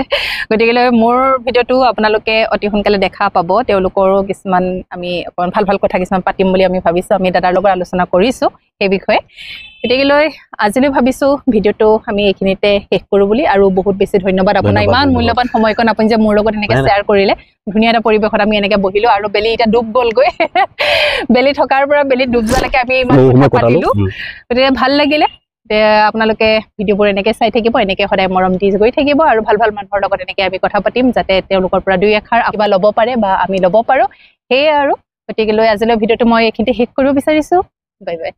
গতিকে মোৰ ভিডিঅ'টো আপোনালোকে অতি সোনকালে দেখা পাব তেওঁলোকৰো কিছুমান আমি অকণ ভাল ভাল কথা কিছুমান পাতিম বুলি আমি ভাবিছোঁ আমি দাদাৰ লগত আলোচনা কৰিছোঁ সেই বিষয়ে গতিকে আজিলৈ ভাবিছোঁ ভিডিঅ'টো আমি এইখিনিতে শেষ কৰোঁ বুলি আৰু বহুত বেছি ধন্যবাদ আপোনাৰ ইমান মূল্যৱান সময়কণ আপুনি যে মোৰ লগত এনেকৈ শ্বেয়াৰ কৰিলে ধুনীয়া এটা পৰিৱেশত আমি এনেকৈ বহিলোঁ আৰু বেলি এতিয়া ডুব গ'লগৈ বেলি থকাৰ পৰা বেলি ডুব যোৱালৈকে আমি ইমান কথা পাতিলোঁ গতিকে ভাল লাগিলে আপোনালোকে ভিডিঅ'বোৰ এনেকৈ চাই থাকিব এনেকৈ সদায় মৰম দি গৈ থাকিব আৰু ভাল ভাল মানুহৰ লগত এনেকৈ আমি কথা পাতিম যাতে তেওঁলোকৰ পৰা 2 এষাৰ কিবা ল'ব পাৰে বা আমি ল'ব পাৰোঁ সেয়ে আৰু গতিকে আজিলৈ ভিডিঅ'টো মই এইখিনিতে শেষ কৰিব বিচাৰিছোঁ বাই বাই